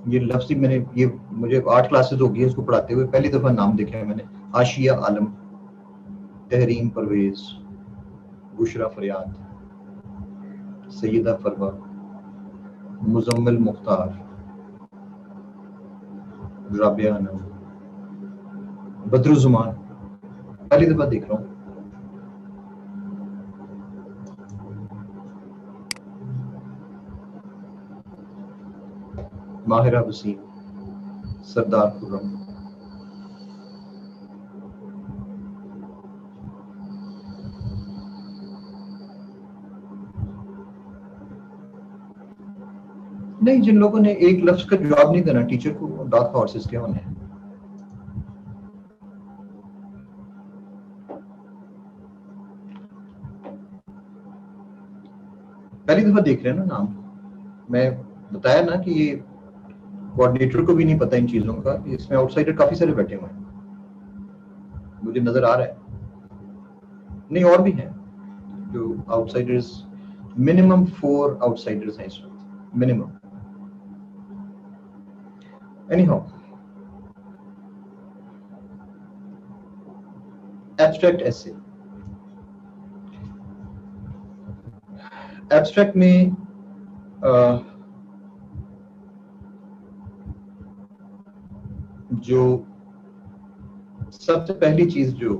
ये लफ्ज़ ही मैंने, ये मुझे 8 क्लासेस हो गई है इसको पढ़ाते हुए, पहली दफ़ा नाम देखा है मैंने। आशिया आलम, तहरीम परवेज़, बुशरा फरियाद, सैयदा फरवा, मुजम्मिल मुख्तार, राबिया अनम, बदरुज़्ज़मान, पहली दफ़ा देख रहा हूँ। माहिरा वसीम, सरदार खुर्रम, नहीं, जिन लोगों ने एक लफ्ज़ का जवाब नहीं देना टीचर को, डार्क हॉर्सेस क्या होने हैं। पहली दफ़ा देख रहे हैं ना नाम। मैं बताया ना कि ये कोऑर्डिनेटर को भी नहीं पता इन चीज़ों का, इसमें आउटसाइडर काफ़ी सारे बैठे हुए हैं, मुझे नज़र आ रहा है। नहीं, और भी हैं जो आउटसाइडर्स, मिनिमम 4 आउटसाइडर्स हैं इस वक्त, मिनिमम। एनीहाउ, एब्स्ट्रैक्ट एसे। एब्स्ट्रैक्ट में जो सबसे पहली चीज जो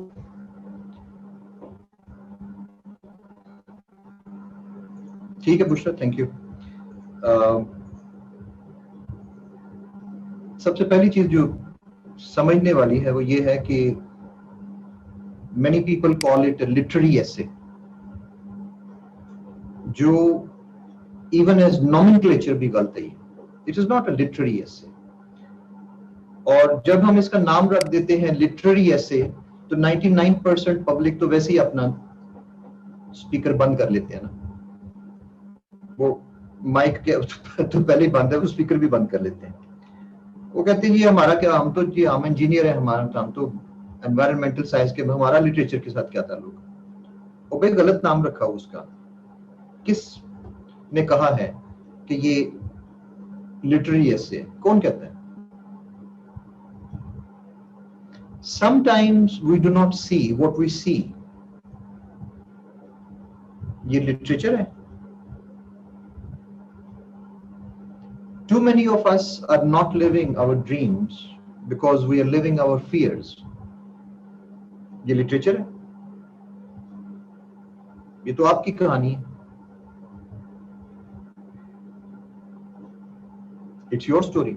ठीक है बुशरा, थैंक यू। सबसे पहली चीज जो समझने वाली है वो ये है कि many people call it a literary essay, जो even as nomenclature भी गलत है। It is not a literary essay। और जब हम इसका नाम रख देते हैं literary essay, तो 99% पब्लिक तो वैसे ही अपना स्पीकर बंद कर लेते हैं ना, वो माइक के तो पहले ही बंद है, वो स्पीकर भी बंद कर लेते हैं। वो कहते हैं जी हमारा क्या, हम तो जी हम इंजीनियर है, हमारा हम तो एनवायरमेंटल साइंस के, हमारा लिटरेचर के साथ क्या ताल्लुक। वो भाई गलत नाम रखा उसका। किस ने कहा है कि ये लिटरेरी एसे, कौन कहता है? Sometimes we do not see what we see। ये लिटरेचर है। Too many of us are not living our dreams because we are living our fears। ये लिटरेचर है। ये तो आपकी कहानी है। It's your story।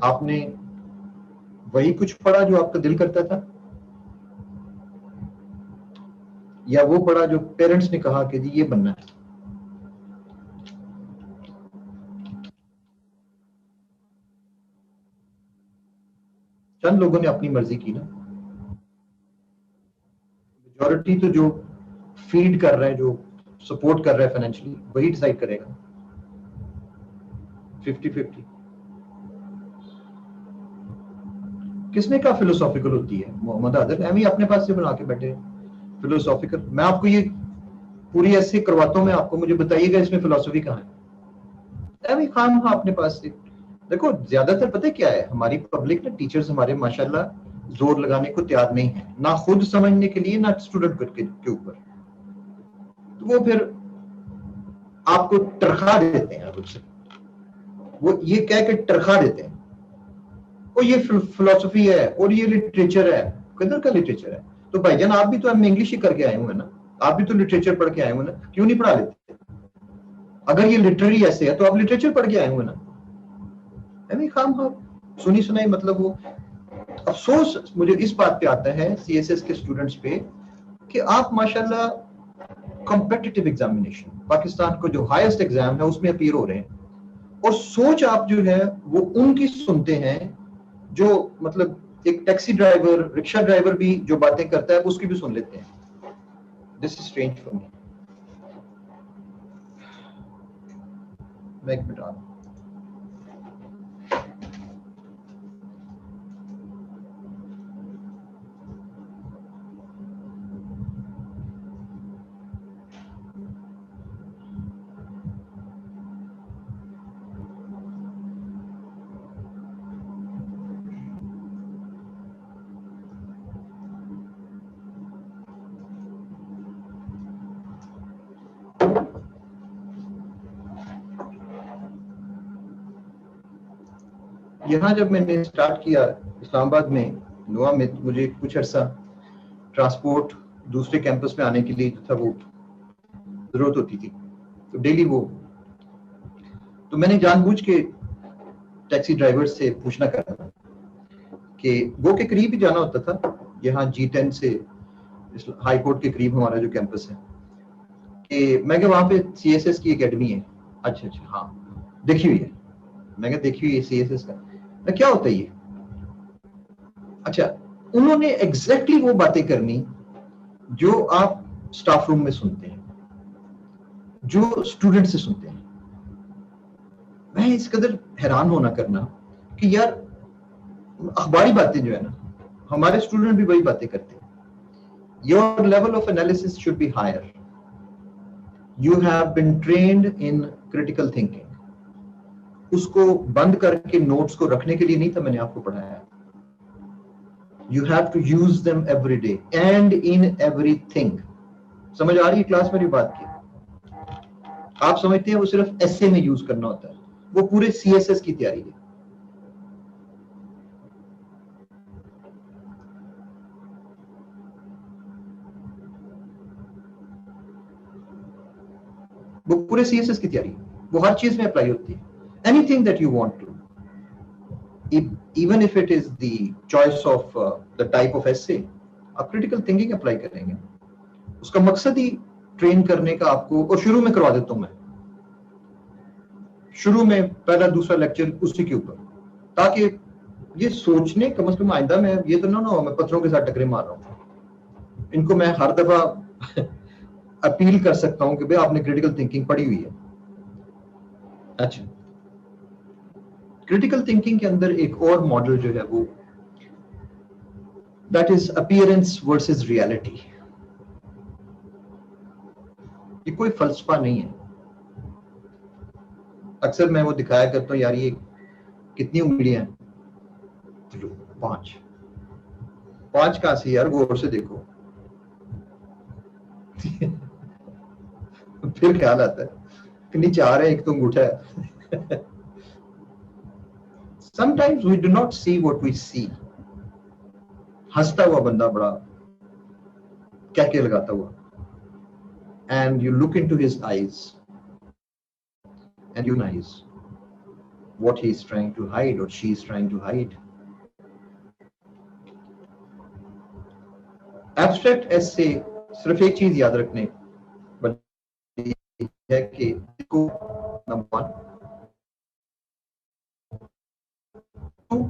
आपने वही कुछ पढ़ा जो आपका दिल करता था, या वो पढ़ा जो पेरेंट्स ने कहा कि जी ये बनना है? चंद लोगों ने अपनी मर्जी की ना। मेजॉरिटी तो जो फीड कर रहा है, जो सपोर्ट कर रहा है फाइनेंशियली, वही डिसाइड करेगा। 50-50। किसने कहा फिलोसॉफिकल होती है? मोहम्मद आदिल एम ही अपने पास से बना के बैठे फिलोसॉफिकल। मैं आपको ये पूरी ऐसे करवाता हूँ मैं आपको, मुझे बताइएगा इसमें फिलोसफी कहाँ है? एम ही खाम हाँ अपने पास से। देखो ज्यादातर पता है क्या है, हमारी पब्लिक ना, टीचर्स हमारे माशाल्लाह जोर लगाने को तैयार नहीं है, ना खुद समझने के लिए ना स्टूडेंट के ऊपर। तो वो फिर आपको टरखा देते हैं, उससे वो ये कह के टरखा देते हैं, और ये फिलोसफी है और ये लिटरेचर है। किधर का लिटरेचर है? तो भाईजान आप भी तो हम इंग्लिश ही करके आए हुए ना, आप भी तो लिटरेचर पढ़ के आए हुए ना, क्यों नहीं पढ़ा लेते? अगर ये लिटरेरी ऐसे है तो आप लिटरेचर पढ़ के आए हुए ना। खाम हाँ सुनी सुनाई, मतलब वो अफसोस मुझे इस बात पे आता है सीएसएस के स्टूडेंट्स पे कि आप माशाल्लाह कॉम्पिटिटिव एग्जामिनेशन, पाकिस्तान को जो हाईएस्ट एग्जाम है उसमें अपीयर हो रहे हैं, और सोच आप जो है वो उनकी सुनते हैं जो मतलब एक टैक्सी ड्राइवर, रिक्शा ड्राइवर भी जो बातें करता है उसकी भी सुन लेते हैं। This is strange for me. मैं एक मिनट आ रहा हूं। यहाँ जब मैंने स्टार्ट किया इस्लामाबाद में, नोआ में, मुझे कुछ अर्सा ट्रांसपोर्ट दूसरे कैंपस में आने के लिए जो था वो जरूरत होती थी, तो डेली वो, तो मैंने जानबूझ के टैक्सी ड्राइवर से पूछना करा कि वो के करीब ही जाना होता था, यहाँ G10 से हाई कोर्ट के करीब हमारा जो कैंपस है, कि मैं वहां पे CSS की एकेडमी है। अच्छा अच्छा, हाँ देखी हुई है। मैं देखी हुई है CSS का। मैं क्या होता है ये? अच्छा, उन्होंने एग्जैक्टली वो बातें करनी जो आप स्टाफ रूम में सुनते हैं, जो स्टूडेंट से सुनते हैं। मैं इस कदर हैरान होना करना कि यार अखबारी बातें जो है ना, हमारे स्टूडेंट भी वही बातें करते हैं। Your level of analysis should be higher. You have been trained in critical thinking. उसको बंद करके नोट्स को रखने के लिए नहीं था मैंने आपको पढ़ाया। You have to use them every day and in everything. समझ आ रही है क्लास मेरी बात की? आप समझते हैं वो सिर्फ एसए में यूज करना होता है, वो पूरे CSS की तैयारी है। वो पूरे CSS की तैयारी, वो हर चीज में अप्लाई होती है। Anything that you want to, even if it is the choice of the type of essay, आप क्रिटिकल थिंकिंग अप्लाई करेंगे। उसका मकसद ही ट्रेन करने का आपको, और शुरू में करवा देता हूं मैं, शुरू में पहला दूसरा लेक्चर उसी के ऊपर, ताकि ये सोचने कम से कम आइंदा में ये तो ना हो मैं पत्थरों के साथ टकरे मार रहा हूं। इनको मैं हर दफा अपील कर सकता हूं कि भाई आपने क्रिटिकल थिंकिंग पढ़ी हुई है। अच्छा, क्रिटिकल थिंकिंग के अंदर एक और मॉडल जो है वो, that is appearance versus reality. ये कोई फलसफा नहीं है। अक्सर मैं वो दिखाया करता हूं, यार ये कितनी उंगलियां हैं? 5 कहां से यार, गौर से देखो। फिर ख्याल आता है कि नीचे आ रहे, एक तो अंगूठा है। Sometimes we do not see what we see. हंसता हुआ बंदा बड़ा क्या क्या लगाता हुआ, and you look into his eyes and you realize what he is trying to hide or she is trying to hide. Abstract essay सिर्फ एक चीज याद रखने है कि नंबर 1,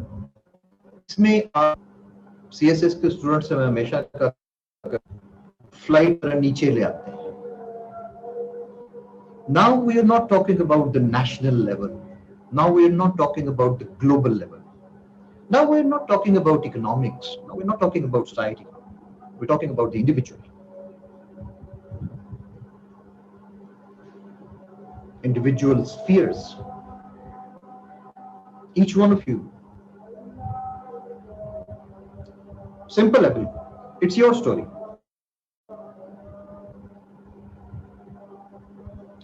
इसमें आप CSS के स्टूडेंट से मैं हमेशा फ्लाइट पर नीचे ले आते हैं। Now we are not talking about the national level. Now we are not talking about the global level. Now we are not talking about economics. Now we're not talking about society. We're talking about the individual. Individual spheres. Each one of you. Simple, Abhi. It's your story.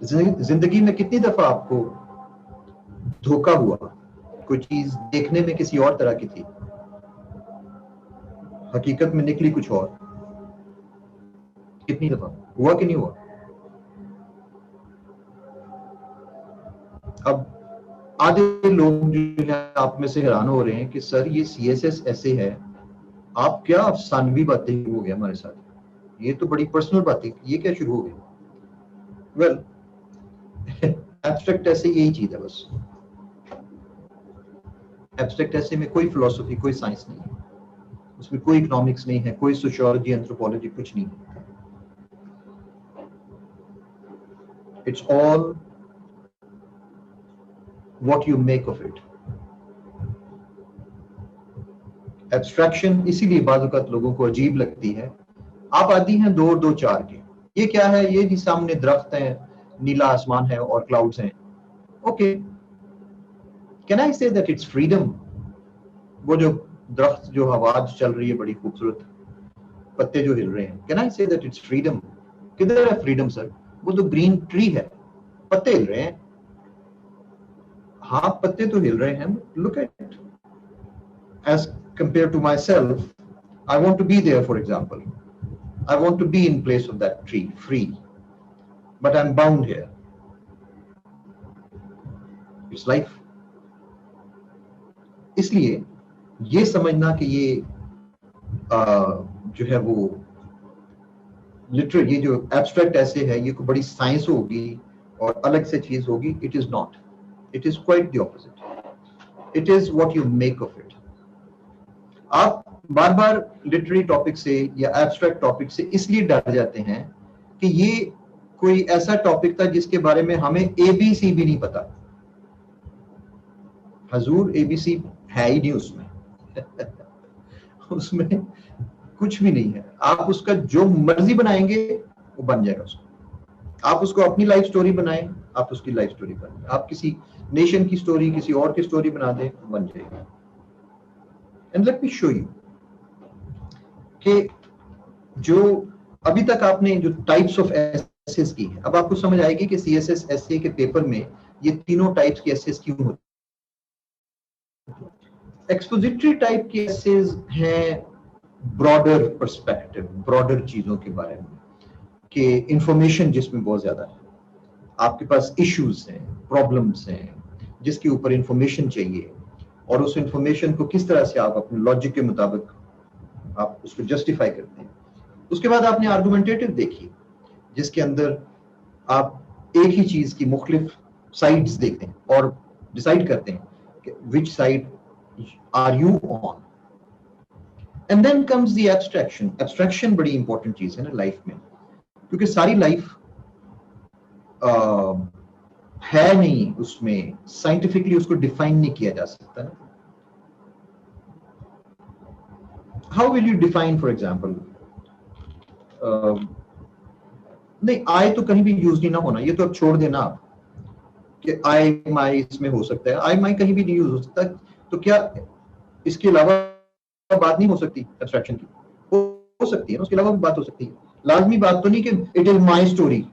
जिंदगी में कितनी दफा आपको धोखा हुआ, कोई चीज देखने में किसी और तरह की थी, हकीकत में निकली कुछ और? कितनी दफा हुआ कि नहीं हुआ? अब आधे लोग जो है आप में से हैरान हो रहे हैं कि सर ये CSS ऐसे है, आप क्या अफसानवी बातें हो गया हमारे साथ, ये तो बड़ी पर्सनल बातें, ये क्या शुरू हो गई? वेल, एब्स्ट्रैक्ट ऐसे यही चीज है बस। एब्स्ट्रैक्ट ऐसे में कोई फिलॉसफी, कोई साइंस नहीं है, उसमें कोई इकोनॉमिक्स नहीं है, कोई सोशियोलॉजी, एंथ्रोपोलॉजी, कुछ नहीं है। It's all what you make of it. Abstraction इसीलिए बाज़ औक़ात लोगों को अजीब लगती है। आप आदि हैं 2 और 2 4 के, ये क्या है? ये जी सामने दरख्त है, नीला आसमान है और क्लाउड्स हैं। Okay, can I say that it's freedom? वो जो दरख्त, जो हवा चल रही है बड़ी खूबसूरत, पत्ते जो हिल रहे हैं, can I say that it's freedom? किधर है फ्रीडम सर? वो तो ग्रीन ट्री है, पत्ते हिल रहे हैं। हाँ पत्ते तो हिल रहे हैं, look at as compared to myself, I want to be there, for example. I want to be in place of that tree, free. But I'm bound here. It's life. इसलिए ये समझना कि ये जो है वो लिटरल, ये जो एब्स्ट्रैक्ट ऐसे है, ये कोई बड़ी साइंस होगी और अलग से चीज होगी, it is not. It is quite the opposite. It is what you make of it. आप बार बार लिटरेरी टॉपिक से या एब्स्ट्रैक्ट टॉपिक से इसलिए डर जाते हैं कि ये कोई ऐसा टॉपिक था जिसके बारे में हमें एबीसी भी नहीं पता. हजूर एबीसी है ही नहीं उसमें. उसमें कुछ भी नहीं है. आप उसका जो मर्जी बनाएंगे वो बन जाएगा उसको. आप उसको अपनी लाइफ स्टोरी बनाएं, आप उसकी लाइफ स्टोरी बनाएं. आप किसी नेशन की स्टोरी, किसी और की स्टोरी बना दें, बन जाएगी. And let me show you कि जो अभी तक आपने जो टाइप्स ऑफ एसेस की है, अब आपको समझ आएगी कि सीएसएस एसए के पेपर में ये तीनों टाइप्स के एसेस क्यों होते हैं. एक्सपोजिटरी टाइप के एसेस हैं ब्रॉडर पर्सपेक्टिव, ब्रॉडर चीजों के बारे में, कि इंफॉर्मेशन जिसमें बहुत ज्यादा है. आपके पास इश्यूज हैं, प्रॉब्लम्स हैं, जिसके ऊपर इंफॉर्मेशन चाहिए, और उस इंफॉर्मेशन को किस तरह से आप अपने लॉजिक के मुताबिक आप उसको जस्टिफाई करते हैं. उसके बाद आपने आर्गुमेंटेटिव देखी, जिसके अंदर आप एक ही चीज की मुख्तलिफ साइड्स देखते हैं और डिसाइड करते हैं कि which side are you on. And then comes the abstraction. Abstraction बड़ी इंपॉर्टेंट चीज है ना लाइफ में, क्योंकि सारी लाइफ है नहीं, उसमें साइंटिफिकली उसको डिफाइन नहीं किया जा सकता ना. How will you define, for example, नहीं आई तो कहीं भी यूज नहीं ना होना, ये तो अब छोड़ देना आप कि आई माई इसमें हो सकता है. आई माई कहीं भी नहीं यूज हो सकता. तो क्या इसके अलावा बात नहीं हो सकती एब्स्ट्रैक्शन की? हो सकती है ना, उसके अलावा भी बात हो सकती है. लाजमी बात तो नहीं कि it is my story.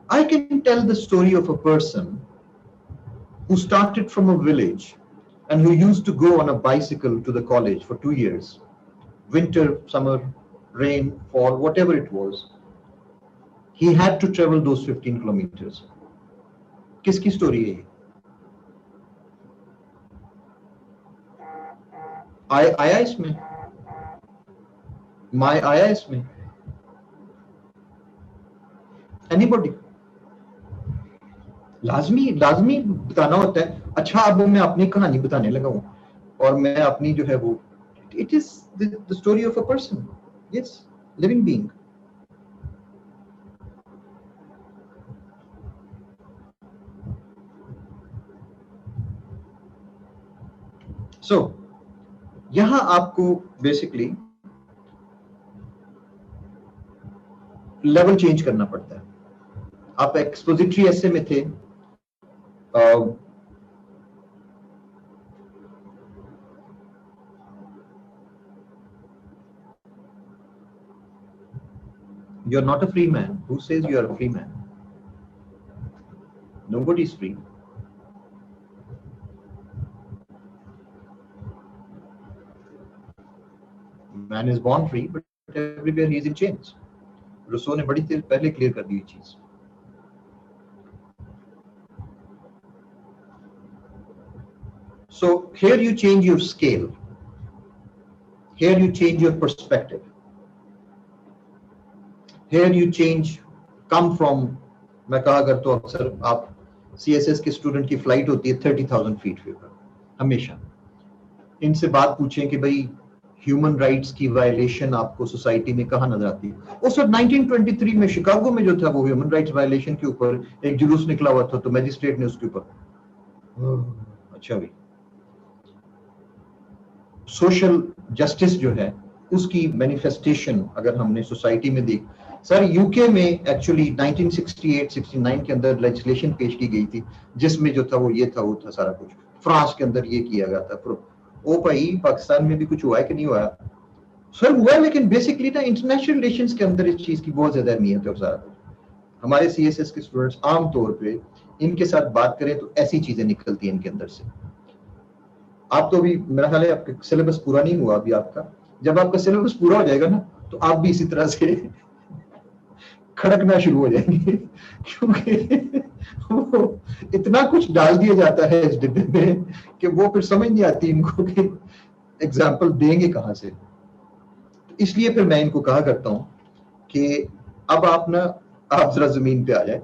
I can tell the story of a person who started from a village and who used to go on a bicycle to the college for 2 years. Winter, summer, rain, fall, whatever it was. He had to travel those 15 kilometers. किसकी story है ये? आया इसमें? My आया इसमें? Anybody? लाजमी बताना होता है. अच्छा, अब मैं अपनी कहानी बताने लगा हूं और मैं अपनी जो है वो, it is the story of a person, yes, living being. So यहां आपको बेसिकली लेवल चेंज करना पड़ता है. आप एक्सपोजिटरी एसे में थे, you're not a free man. Who says you are a free man? Nobody is free. Man is born free, but everywhere he is in chains. Rousseau ने बड़ी देर पहले क्लियर कर दी ये चीज. So here you change your scale. Here you change your perspective. Here you change, come from, मैं कहा करता हूं अक्सर, आप CSS के स्टूडेंट की फ्लाइट होती है 30,000 फीट पे ऊपर. हमेशा इनसे बात पूछें कि भाई ह्यूमन राइट्स की वायलेशन आपको सोसाइटी में कहाँ नजर आती है. उस वक्त 1923 में शिकागो में जो था वो ह्यूमन राइट्स वायलेशन के ऊपर एक जुलूस निकला हुआ था, तो मैजिस्ट्रेट ने उसके ऊपर, अच्छा भाई, सोशल जस्टिस जो है उसकी मैनिफेस्टेशन अगर हमने सोसाइटी में देख. सर यूके में एक्चुअली 1968-69 के अंदर लेजिस्लेशन पेश की गई थी जिसमें जो था वो ये था, वो था सारा कुछ. फ्रांस के अंदर ये किया गया था. ओ भाई, पाकिस्तान में भी कुछ हुआ है कि नहीं हुआ? सर हुआ, लेकिन बेसिकली ना इंटरनेशनल रिलेशंस के अंदर इस चीज की बहुत ज्यादा अहमियत है. सारा हमारे सीएसएस के स्टूडेंट्स आमतौर पे इनके साथ बात करें तो ऐसी चीजें निकलती हैं इनके अंदर से. आप तो अभी मेरा ख्याल है आपका सिलेबस पूरा नहीं हुआ अभी आपका, जब आपका सिलेबस पूरा हो जाएगा ना तो आप भी इसी तरह से खड़कना शुरू हो जाएंगे क्योंकि वो इतना कुछ डाल दिया जाता है इस डिब्बे में कि वो फिर समझ नहीं आती इनको कि एग्जाम्पल देंगे कहां से। तो इसलिए फिर मैं इनको कहा करता हूं कि अब आप ना, आप जरा जमीन पे आ जाए।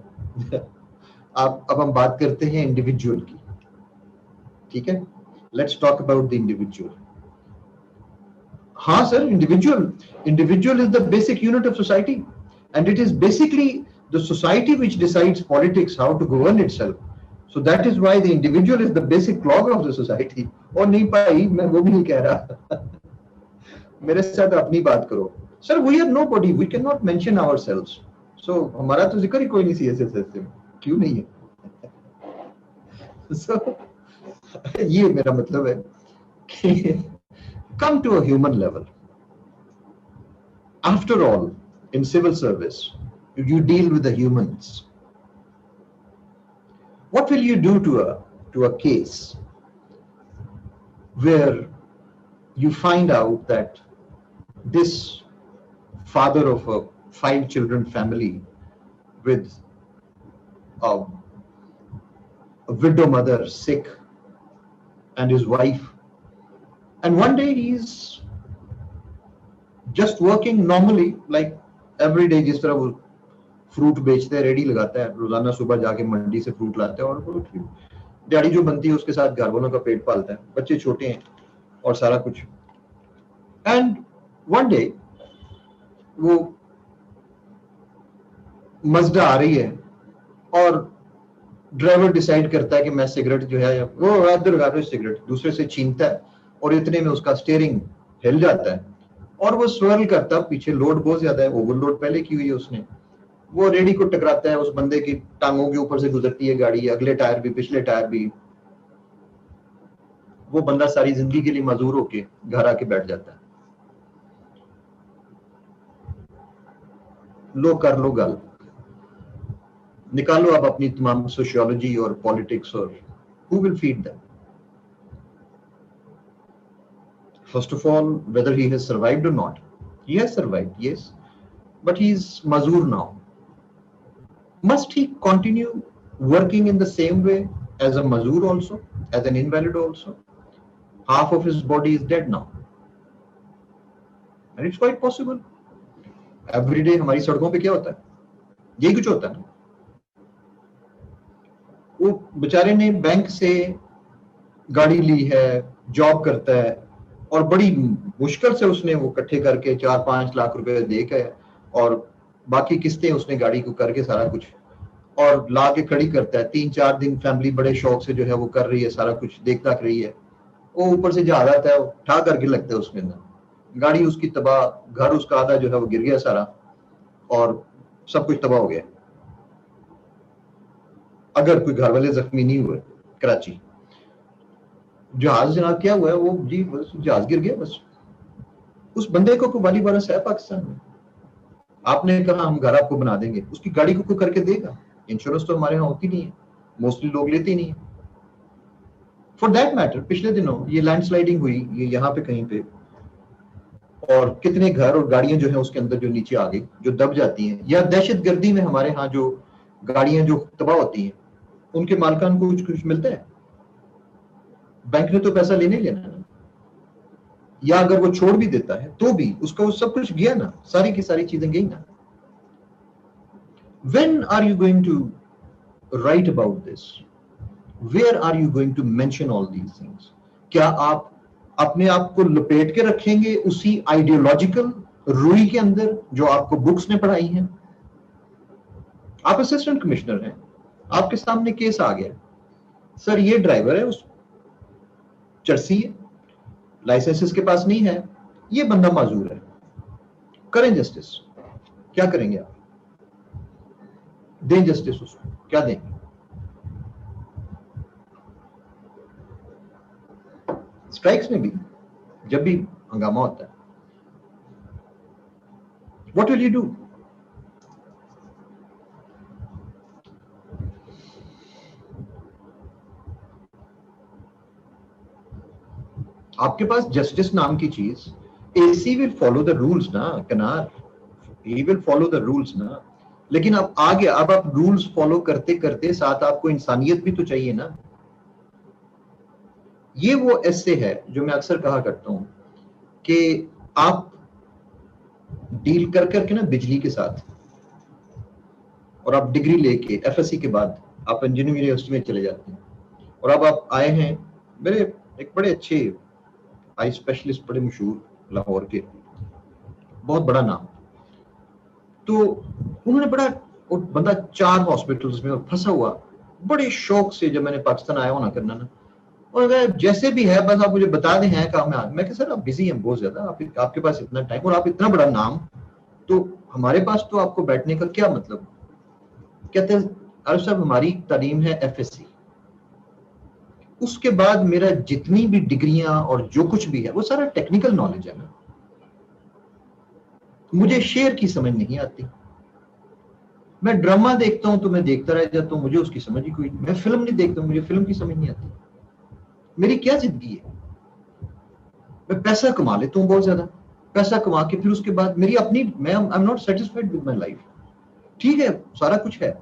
आप अब हम बात करते हैं इंडिविजुअल की, ठीक है, let's talk about the individual. हाँ sir, individual is the basic unit of society and it is basically the society which decides politics, how to govern itself. So that is why the individual is the basic clog of the society. और नहीं पाई, मैं वो भी नहीं कह रहा। मेरे साथ अपनी बात करो sir, we are nobody, we can not mention ourselves. So हमारा तो जिक्र ही कोई नहीं सीएसएस में, क्यों नहीं है? so, ये मेरा मतलब है कि come to a human level. After all, in civil service, you deal with the humans. What will you do to a case where you find out that this father of a 5 children family with a widow mother sick and his wife, and one day he's just working normally like every day, जिस तरह वो fruit बेचते हैं, ready लगाता है, रोजाना सुबह जाके मंडी से फ्रूट लाते हैं और दिहाड़ी जो बनती है उसके साथ घर वालों का पेट पालता है, बच्चे छोटे हैं और सारा कुछ। एंड वन डे वो मजदा आ रही है और ड्राइवर डिसाइड करता है कि मैं सिगरेट जो है, वो इधर लगा दो सिगरेट, दूसरे से छीनता है और इतने में उसका स्टीयरिंग हिल जाता है और वो स्वर्ल करता, पीछे लोड बहुत ज्यादा है, ओवरलोड पहले की हुई है उसने, वो रेडी को टकराता है, उस बंदे की टांगों के ऊपर से गुजरती है गाड़ी, अगले टायर भी पिछले टायर भी। वो बंदा सारी जिंदगी के लिए मजदूर होके घर आके बैठ जाता है। लो कर लो गल, निकालो अब अपनी तमाम सोशियोलॉजी और पॉलिटिक्स, और who will feed them? First of all, whether he has survived or not, he has survived, yes, but he is mazur now. Must he continue working in the same way as a mazur also, as an invalid also? Half of his body is dead now, and it's quite possible. Every day हमारी सड़कों पे क्या होता है? यही कुछ होता है ना। वो बेचारे ने बैंक से गाड़ी ली है, जॉब करता है और बड़ी मुश्किल से उसने वो इकट्ठे करके 4-5 लाख रुपए दे के, और बाकी किस्तें उसने गाड़ी को करके सारा कुछ और ला के खड़ी करता है। 3-4 दिन फैमिली बड़े शौक से जो है वो कर रही है, सारा कुछ देख दाख रही है। वो ऊपर से जहाज आता है, उठा करके लगता है उसके अंदर, गाड़ी उसकी तबाह, घर उसका आधा जो है वो गिर गया सारा, और सब कुछ तबाह हो गया। अगर कोई घर वाले जख्मी नहीं हुए। कराची जहाज जनाब क्या हुआ है, वो जी बस जहाज गिर गया, बस उस बंदे को कोई वाली वारस है पाकिस्तान में? आपने कहा हम घर आपको बना देंगे, उसकी गाड़ी को कोई करके देगा? इंश्योरेंस तो हमारे यहाँ होती नहीं है, मोस्टली लोग लेते ही नहीं है। फॉर दैट मैटर, पिछले दिनों ये लैंडस्लाइडिंग हुई, ये यहाँ पे कहीं पे, और कितने घर और गाड़ियां जो है उसके अंदर जो नीचे आ गई, जो दब जाती हैं, या दहशत गर्दी में हमारे यहाँ जो गाड़ियां जो तबाह होती हैं, उनके मालिकान को कुछ कुछ मिलता है? बैंक ने तो पैसा लेने लेना है, या अगर वो छोड़ भी देता है तो भी उसका वो सब कुछ गया ना, सारी की सारी चीजें गई ना। When are you going to write about this? Where are you going to mention all these things? क्या आप अपने आप को लपेट के रखेंगे उसी आइडियोलॉजिकल रुई के अंदर जो आपको बुक्स ने पढ़ाई हैं? आप असिस्टेंट कमिश्नर हैं, आपके सामने केस आ गया, सर ये ड्राइवर है, उस चर्सी है, लाइसेंस इसके पास नहीं है, ये बंदा माजूर है, करें जस्टिस। क्या करेंगे आप? दें जस्टिस उसको, क्या देंगे? स्ट्राइक्स में भी जब भी हंगामा होता है, व्हाट विल यू डू? आपके पास जस्टिस नाम की चीज, ASI will follow the rules ना कनार, he will follow the rules ना। लेकिन अब आ गया, अब आप रूल्स फॉलो करते करते साथ आपको इंसानियत भी तो चाहिए ना। ये वो ऐसे है जो मैं अक्सर कहा करता हूं कि आप डील कर करके ना बिजली के साथ, और आप डिग्री लेके एफएससी के बाद आप इंजीनियरिंग यूनिवर्सिटी में चले जाते हैं, और अब आप आए हैं मेरे एक बड़े अच्छे आई स्पेशलिस्ट, बड़े मशहूर लाहौर के, बहुत बड़ा नाम। तो उन्होंने बड़ा, वो बंदा 4 हॉस्पिटल्स में फंसा हुआ, बड़े शौक से जब मैंने पाकिस्तान आया होना करना ना, और जैसे भी है बस आप मुझे बता दें हैं काम में। मैं कहा सर आप बिजी हैं बहुत ज्यादा, आपके पास इतना टाइम और आप इतना बड़ा नाम, तो हमारे पास तो आपको बैठने का क्या मतलब। कहते हैं अरब साहब हमारी तालीम है एफएससी, उसके बाद मेरा जितनी भी डिग्रियां और जो कुछ भी है वो सारा टेक्निकल नॉलेज है ना, मुझे शेर की समझ नहीं आती। मैं ड्रामा देखता हूं तो मैं देखता रह जाता हूं, मुझे उसकी समझ ही कोई नहीं। मैं फिल्म नहीं देखता हूं, मुझे फिल्म की समझ नहीं आती। मेरी क्या जिंदगी है। मैं पैसा कमा लेता हूं बहुत ज्यादा, पैसा कमा के फिर उसके बाद मेरी अपनी, मैं I am not satisfied with my life. ठीक है सारा कुछ है,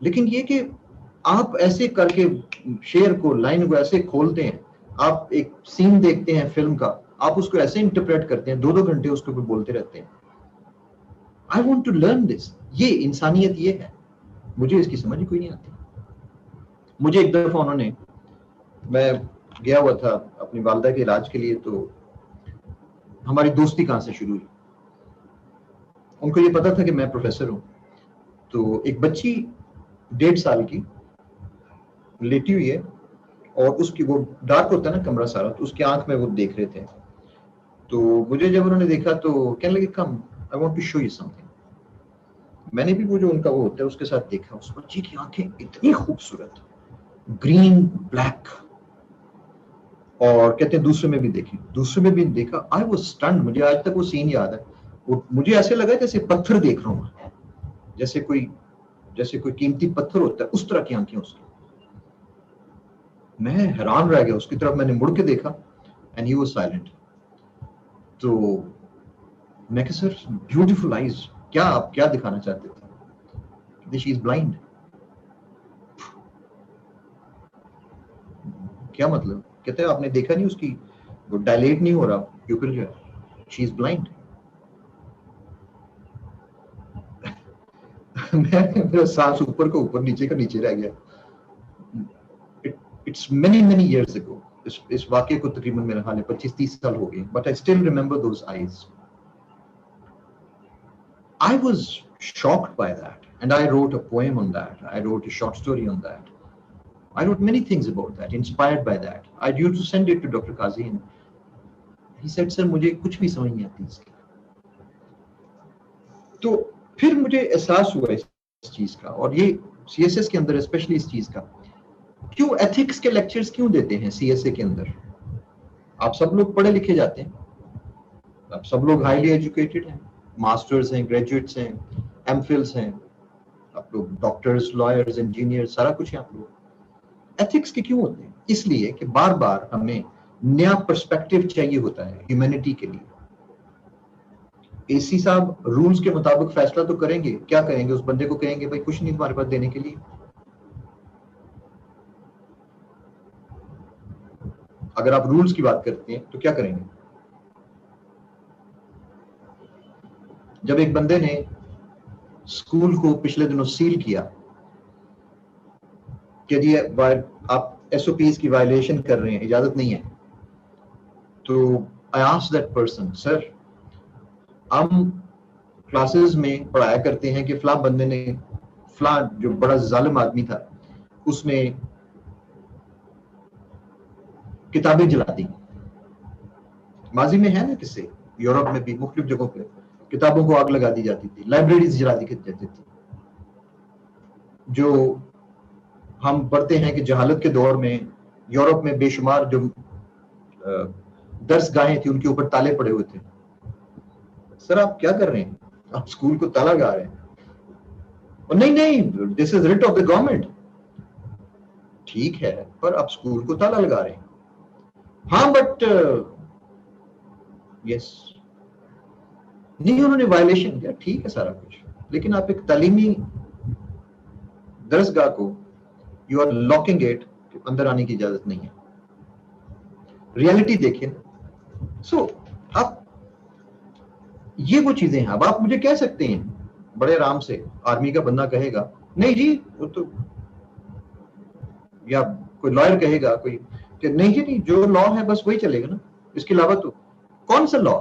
लेकिन ये कि आप ऐसे करके शेर को, लाइन को ऐसे खोलते हैं, आप एक सीन देखते हैं फिल्म का, आप उसको ऐसे इंटरप्रेट करते हैं, 2-2 घंटे उसके ऊपर बोलते रहते हैं। I want to learn this, ये इंसानियत ये है, मुझे इसकी समझ ही कोई नहीं आती। मुझे एक दफा उन्होंने, मैं गया हुआ था अपनी वालदा के इलाज के लिए, तो हमारी दोस्ती कहां से शुरू हुई, उनको ये पता था कि मैं प्रोफेसर हूं। तो एक बच्ची 1.5 साल की लेटी हुई है, और उसकी, वो डार्क होता है ना कमरा सारा, तो उसकी आंख में वो देख रहे थे। तो मुझे जब उन्होंने देखा तो कहने लगे come, I want to show you something. मैंने भी वो जो उनका वो होता है उसके साथ देखा, उस बच्ची की आंखें इतनी खूबसूरत, ग्रीन ब्लैक, और कहते हैं दूसरे में भी देखी, दूसरे में भी देखा, आई वाज स्टन्ड। मुझे आज तक वो सीन याद है, वो मुझे ऐसे लगा जैसे पत्थर देख रहा हूं, जैसे कोई कीमती पत्थर होता है, उस तरह की आंखें उसकी। मैं हैरान रह गया, उसकी तरफ मैंने मुड़ के देखा एंड ही वाज साइलेंट। तो मैं कहा सर ब्यूटीफुल आईज, क्या आप क्या दिखाना चाहते थे। She is blind. क्या मतलब। कहते हैं आपने देखा नहीं उसकी, वो डायलेट नहीं हो रहा प्यूपिल जो है, शी इज ब्लाइंड। मेरा सांस ऊपर का ऊपर, नीचे का नीचे रह गया। It's many many years ago, इस वाक्य को तकरीबन मेरे हाल 25-30 साल हो गए, but I still remember those eyes. I was shocked by that, and I wrote a poem on that. I wrote a short story on that. I wrote many things about that, inspired by that. I used to send it to Dr. Kazi, and he said, "Sir, मुझे कुछ भी समझ नहीं आती इसकी।" तो फिर मुझे एहसास हुआ इस चीज का, और ये सीएसएस के अंदर स्पेशली इस चीज का, क्यों एथिक्स के लेक्चर्स क्यों देते हैं सीएसए के अंदर। आप सब लोग पढ़े लिखे जाते हैं, आप सब लोग हाईली एजुकेटेड हैं, मास्टर्स हैं, ग्रेजुएट्स हैं, एमफिल्स हैं, आप लोग डॉक्टर्स, लॉयर्स, इंजीनियर, सारा कुछ है आप लोग। एथिक्स के क्यों होते हैं। इसलिए कि बार बार हमें नया पर्सपेक्टिव चाहिए होता है ह्यूमैनिटी के लिए। एसी साहब रूल्स के मुताबिक फैसला तो करेंगे, क्या करेंगे, उस बंदे को कहेंगे भाई कुछ नहीं तुम्हारे पास देने के लिए। अगर आप रूल्स की बात करते हैं तो क्या करेंगे। जब एक बंदे ने स्कूल को पिछले दिनों सील किया कि जी आप एसओपीज की वायलेशन कर रहे हैं, इजाजत नहीं है, तो I asked that person, sir हम क्लासेस में पढ़ाया करते हैं कि फला बंदे ने, फला जो बड़ा जालिम आदमी था, उसने किताबें जला दी। माजी में है ना किससे, यूरोप में भी मुख्तलिफ जगहों पे किताबों को आग लगा दी जाती थी, लाइब्रेरीज जला दी जाती थी। जो हम पढ़ते हैं कि जहालत के दौर में यूरोप में बेशुमार जो दर्स गाहें थी उनके ऊपर ताले पड़े हुए थे। सर आप क्या कर रहे हैं, आप स्कूल को ताला लगा रहे हैं। और नहीं, this is writ of the government. ठीक है, पर आप स्कूल को ताला लगा रहे हैं। हाँ बट यस, नहीं उन्होंने वायलेशन किया, ठीक है सारा कुछ, लेकिन आप एक तालीमी दरसगाह को यू आर लॉकिंग इट, अंदर आने की इजाजत नहीं है। रियलिटी देखिए। सो आप ये वो चीजें हैं। अब आप मुझे कह सकते हैं बड़े आराम से, आर्मी का बंदा कहेगा नहीं जी वो तो, या कोई लॉयर कहेगा कोई कि नहीं जी नहीं, जो लॉ है बस वही चलेगा ना, इसके अलावा तो कौन सा लॉ?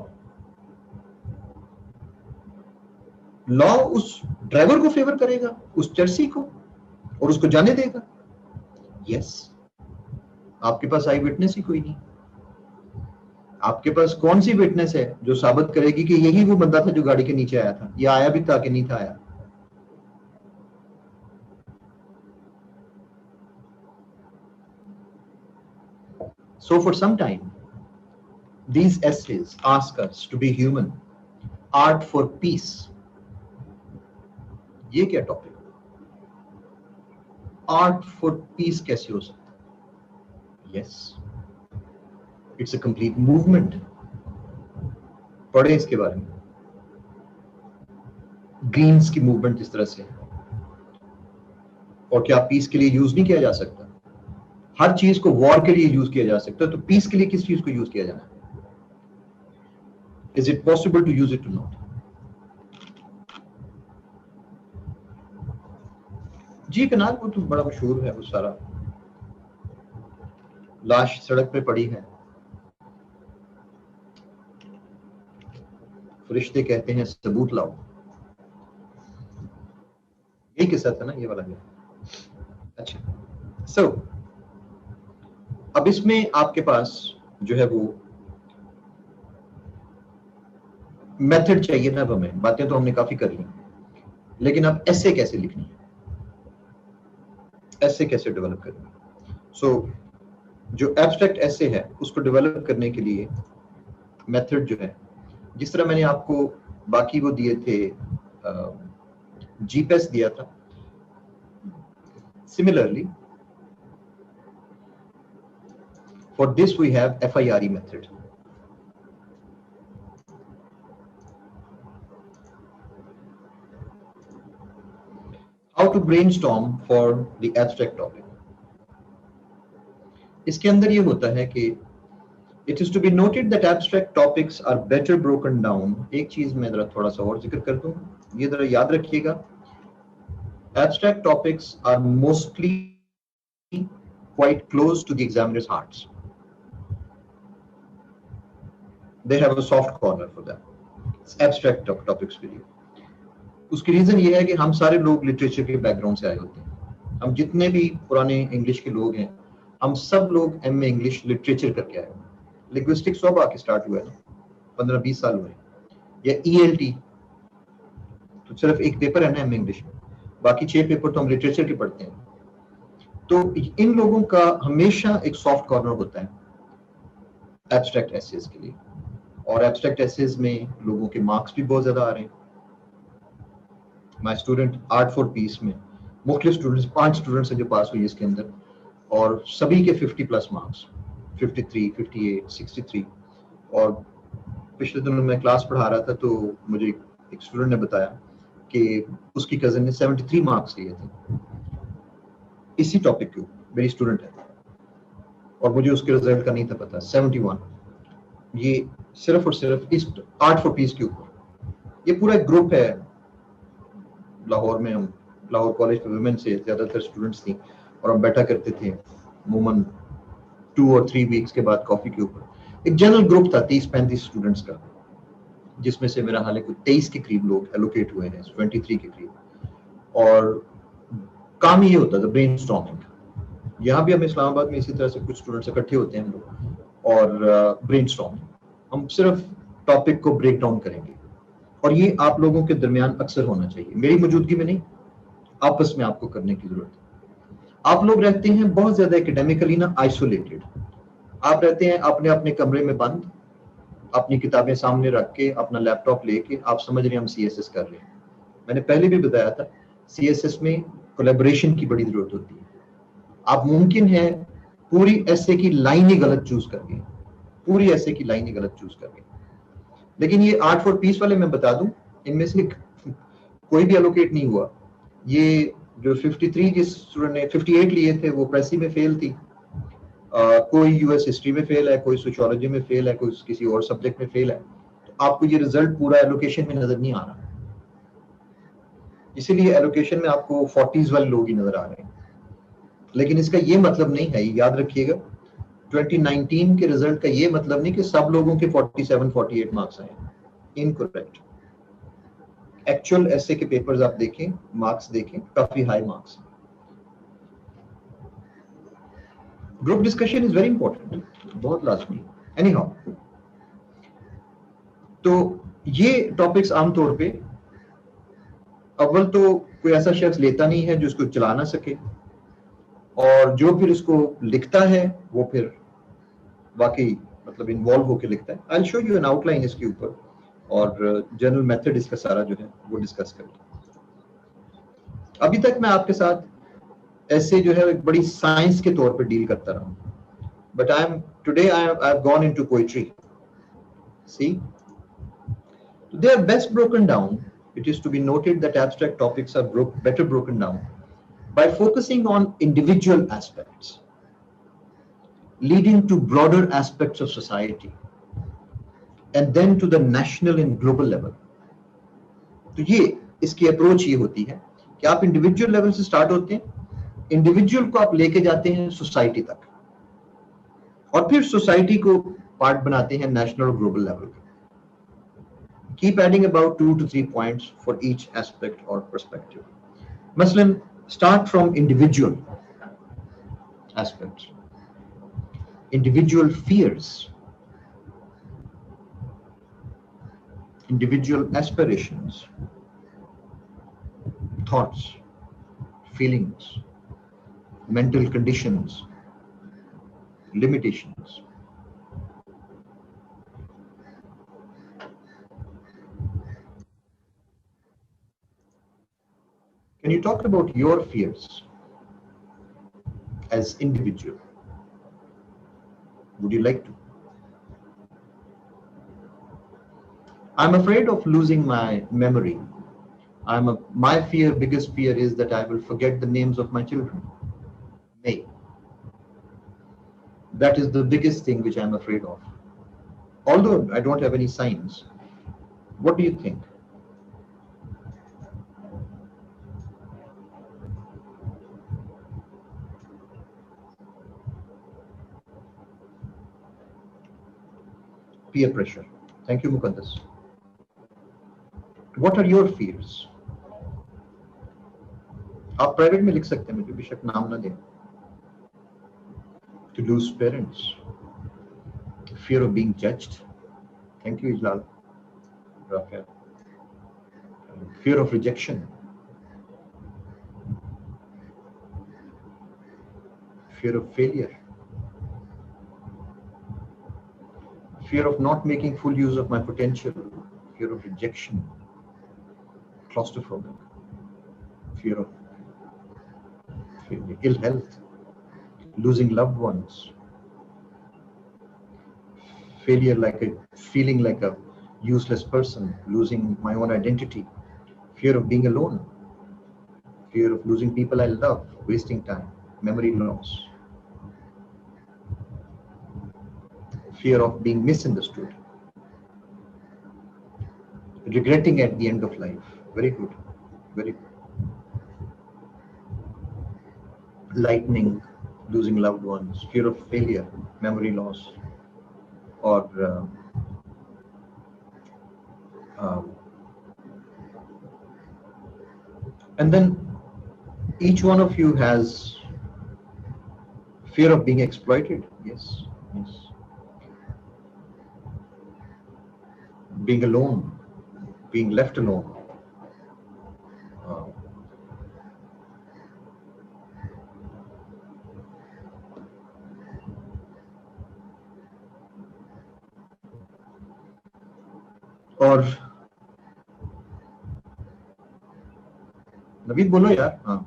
लॉ उस ड्राइवर को फेवर करेगा, उस चर्सी को, और उसको जाने देगा। यस, आपके पास आई विटनेस ही कोई नहीं। आपके पास कौन सी विटनेस है जो साबित करेगी कि यही वो बंदा था जो गाड़ी के नीचे आया था, या आया भी था कि नहीं था आया? So for some time, these essays ask us to be human, art for peace. ये क्या टॉपिक? आर्ट फॉर पीस कैसे हो सकता है? Yes, it's a complete movement. पढ़े इसके बारे में, ग्रीन्स की मूवमेंट इस तरह से है। और क्या पीस के लिए यूज नहीं किया जा सकता? हर चीज को वॉर के लिए यूज किया जा सकता है, तो पीस के लिए किस चीज को यूज किया जाना है? Is it possible to use it to not? जी कनाल, वो तो बड़ा मशहूर है, वो सारा लाश सड़क पे पड़ी है, फरिश्ते कहते हैं सबूत लाओ, यही किस्सा था ना ये वाला? अच्छा, सो अब इसमें आपके पास जो है वो मेथड चाहिए ना। अब हमें बातें तो हमने काफी कर ली, लेकिन अब ऐसे कैसे लिखनी है, ऐसे कैसे डेवलप करनी है? सो जो एब्स्ट्रैक्ट ऐसे है उसको डेवलप करने के लिए मेथड जो है, जिस तरह मैंने आपको बाकी वो दिए थे, जीपीएस दिया था, similarly for this we have FIRE method. How to brainstorm for the abstract topic. इसके अंदर ये होता है कि it is to be noted that abstract topics are better broken down. एक चीज मैं जरा थोड़ा सा और जिक्र कर दूं, ये जरा याद रखिएगा, abstract topics are mostly quite close to the examiner's hearts. They have a soft corner for them. It's abstract topics के लिए। उसकी रीजन ये है कि हम सारे लोग लिटरेचर के बैकग्राउंड से आए होते हैं। हम जितने भी पुराने इंग्लिश के लोग हैं, हम सब लोग एमए इंग्लिश लिटरेचर करके आए हैं। लिंग्विस्टिक्स सब आके स्टार्ट हुआ है ना, 15-20 साल हुए। या ईएलटी तो सिर्फ एक पेपर है ना एमए इंग्लिश में, बाकी 6 पेपर तो हम लिटरेचर के पढ़ते हैं। तो इन लोगों का हमेशा एक सॉफ्ट कॉर्नर होता है एब्स्ट्रैक्ट एसेज के लिए, और एब्स्ट्रैक्ट एसेज में लोगों के मार्क्स भी बहुत ज्यादा आ रहे हैं। My student art for piece में मुख्तलिफ स्टूडेंट्स, 5 स्टूडेंट्स हैं जो पास हुए इसके अंदर, और सभी के 50+ मार्क्स, 53, 58, 63। और पिछले दिनों मैं क्लास पढ़ा रहा था तो मुझे एक स्टूडेंट ने बताया कि उसकी कजन ने 73 मार्क्स लिए थे इसी टॉपिक के ऊपर, मेरी स्टूडेंट है, और मुझे उसके रिजल्ट का नहीं था पता। 71, ये सिर्फ और सिर्फ इस आर्ट फॉर पीस के ऊपर। ये पूरा एक ग्रुप है लाहौर में, हम लाहौर कॉलेज में वुमेन से ज्यादातर स्टूडेंट्स थी, और हम बैठा करते थे अमूमन 2 और 3 वीक्स के बाद कॉफी के ऊपर। एक जनरल ग्रुप था 30-35 स्टूडेंट्स का, जिसमें से मेरा हाल कुछ 23 के करीब लोग एलोकेट हुए हैं, 23 के करीब। और काम ये होता था ब्रेनस्टॉर्मिंग। यहाँ भी हम इस्लामाबाद में इसी तरह से कुछ स्टूडेंट्स इकट्ठे होते हैं हम लोग, और ब्रेनस्टॉर्मिंग, हम सिर्फ टॉपिक को ब्रेक डाउन करेंगे। और ये आप लोगों के दरमियान अक्सर होना चाहिए, मेरी मौजूदगी में नहीं, आपस में आपको करने की जरूरत है। आप लोग रहते हैं बहुत ज्यादा एकेडमिकली ना आइसोलेटेड, आप रहते हैं अपने अपने कमरे में बंद, अपनी किताबें सामने रख के, अपना लैपटॉप लेके, आप समझ रहे हैं हम सीएसएस कर रहे हैं। मैंने पहले भी बताया था सीएसएस में कोलैबोरेशन की बड़ी जरूरत होती है। आप मुमकिन है पूरी ऐसे की लाइन ही गलत चूज कर गए, पूरी ऐसे की लाइन ही गलत चूज कर गए, लेकिन ये आर्ट फॉर पीस वाले मैं बता दूं, इनमें से कोई भी एलोकेट नहीं हुआ। ये जो 53 जिस स्टूडेंट ने 58 लिए थे वो प्रेसी में फेल थी, कोई यूएस हिस्ट्री में फेल है, कोई सोशियोलॉजी में फेल है, कोई किसी और सब्जेक्ट में फेल है। तो आपको ये रिजल्ट पूरा एलोकेशन में नजर नहीं आ रहा, इसीलिए एलोकेशन में आपको 40s वाले लोग ही नजर आ रहे हैं। लेकिन इसका ये मतलब नहीं है, याद रखिएगा, 2019 के रिजल्ट का ये मतलब नहीं कि सब लोगों के 47-48 मार्क्स आए। इनकरेक्ट। एक्चुअल एसए के पेपर्स आप देखें, मार्क्स देखें, काफी high marks. Group discussion is very important, बहुत लाजमी। एनी हाउ, तो ये टॉपिक्स आमतौर पे अव्वल तो कोई ऐसा शख्स लेता नहीं है जो इसको चला ना सके, और जो फिर इसको लिखता है वो फिर वाकई मतलब इन्वॉल्व होकर लिखता है। I will show you N outline इसके ऊपर, और जनरल मेथड इसका सारा जो है वो डिस्कस करेंगे। अभी तक मैं आपके साथ ऐसे जो है एक बड़ी साइंस के तौर पर डील करता रहा हूं, but today I have gone into poetry. See, they are best broken down. It is to be noted that abstract topics are better broken down by focusing on individual aspects, leading to broader aspects of society, and then to the national and global level. तो ये इसकी approach ये होती है कि आप individual level से start होते हैं, इंडिविजुअल को आप लेके जाते हैं सोसाइटी तक, और फिर सोसाइटी को पार्ट बनाते हैं नेशनल और ग्लोबल लेवल पे। Keep adding about 2 to 3 points for each aspect or perspective. Maslan, start from individual aspects. Individual fears, individual aspirations, thoughts, feelings, mental conditions, limitations. Can you talk about your fears as individual? Would you like to? I'm afraid of losing my memory. My biggest fear is that I will forget the names of my children. That is the biggest thing which I'm afraid of. Although I don't have any signs. What do you think? Peer pressure. Thank you, Mukaddas. What are your fears? आप private में लिख सकते हैं, मुझे बेशक नाम ना दें. To lose parents. Fear of being judged. Thank you, Ijlal. Rafael. Fear of rejection. Fear of failure. Fear of not making full use of my potential. Fear of rejection. Claustrophobic. Fear of ill health. Losing loved ones. Failure, feeling like a useless person, losing my own identity. Fear of being alone. Fear of losing people I love, wasting time, memory loss. Fear of being misunderstood. Regretting at the end of life. Very good. Very good. Lightning, losing loved ones. Fear of failure, memory loss. Or and then each one of you has fear of being exploited. Yes, yes. Being alone, being left alone. और नवीद बोलो यार. हाँ.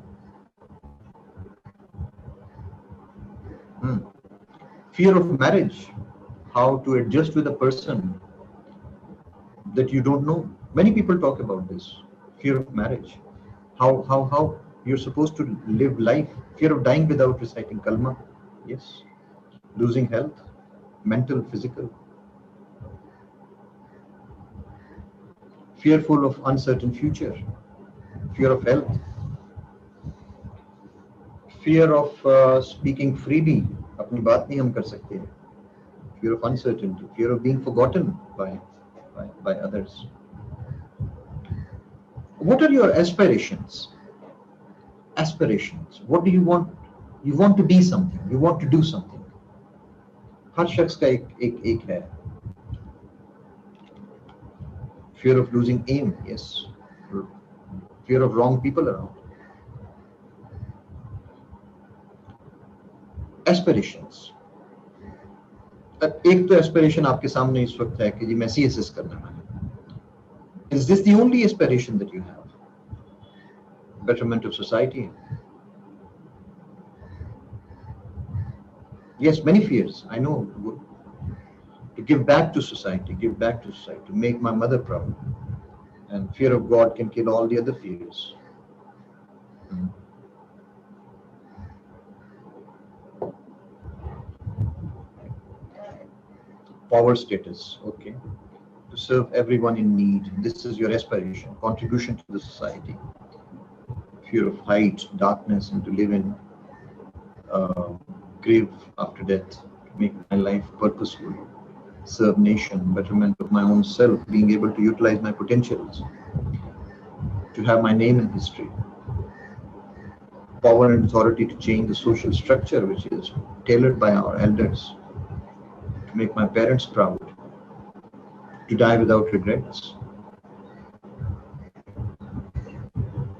Fear of marriage, how to adjust with a person that you don't know. Many people talk about this. Fear of marriage. How you're supposed to live life. Fear of dying without reciting kalma. Yes. Losing health, mental, physical. Fearful of uncertain future. Fear of health. Fear of speaking freely. अपनी बात नहीं हम कर सकते. Fear of uncertainty. Fear of being forgotten by others. What are your aspirations? Aspirations. What do you want? You want to be something. You want to do something. हर शख्स का एक है. Fear of losing aim. Yes. Fear of wrong people around. Aspirations. एक तो aspiration आपके सामने इस वक्त है कि जी मैं CSS करना है. Is this the only aspiration that you have? Betterment of society. Yes, many fears. I know. To give back to society, to make my mother proud. And fear of God can kill all the other fears. Power status, okay. To serve everyone in need. This is your aspiration. Contribution to the society. Fear of height, darkness, and to live in grave after death. To make my life purposeful. Serve nation, betterment of my own self, being able to utilize my potentials. To have my name in history. Power and authority to change the social structure which is tailored by our elders. To make my parents proud. To die without regrets.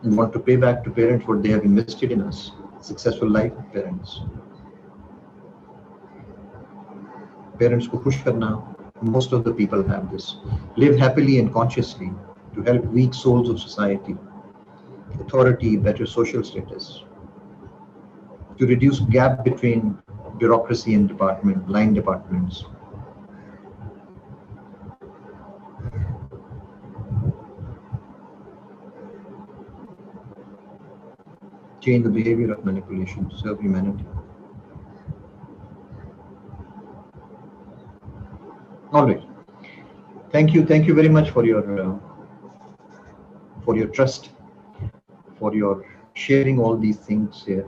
We want to pay back to parents what they have invested in us. Successful life of parents. Parents ko khush karna. Most of the people have this. Live happily and consciously to help weak souls of society. Authority, better social status. To reduce gap between bureaucracy and line departments. Change the behavior of manipulation to serve humanity. All right. Thank you very much for your trust, for your sharing all these things here.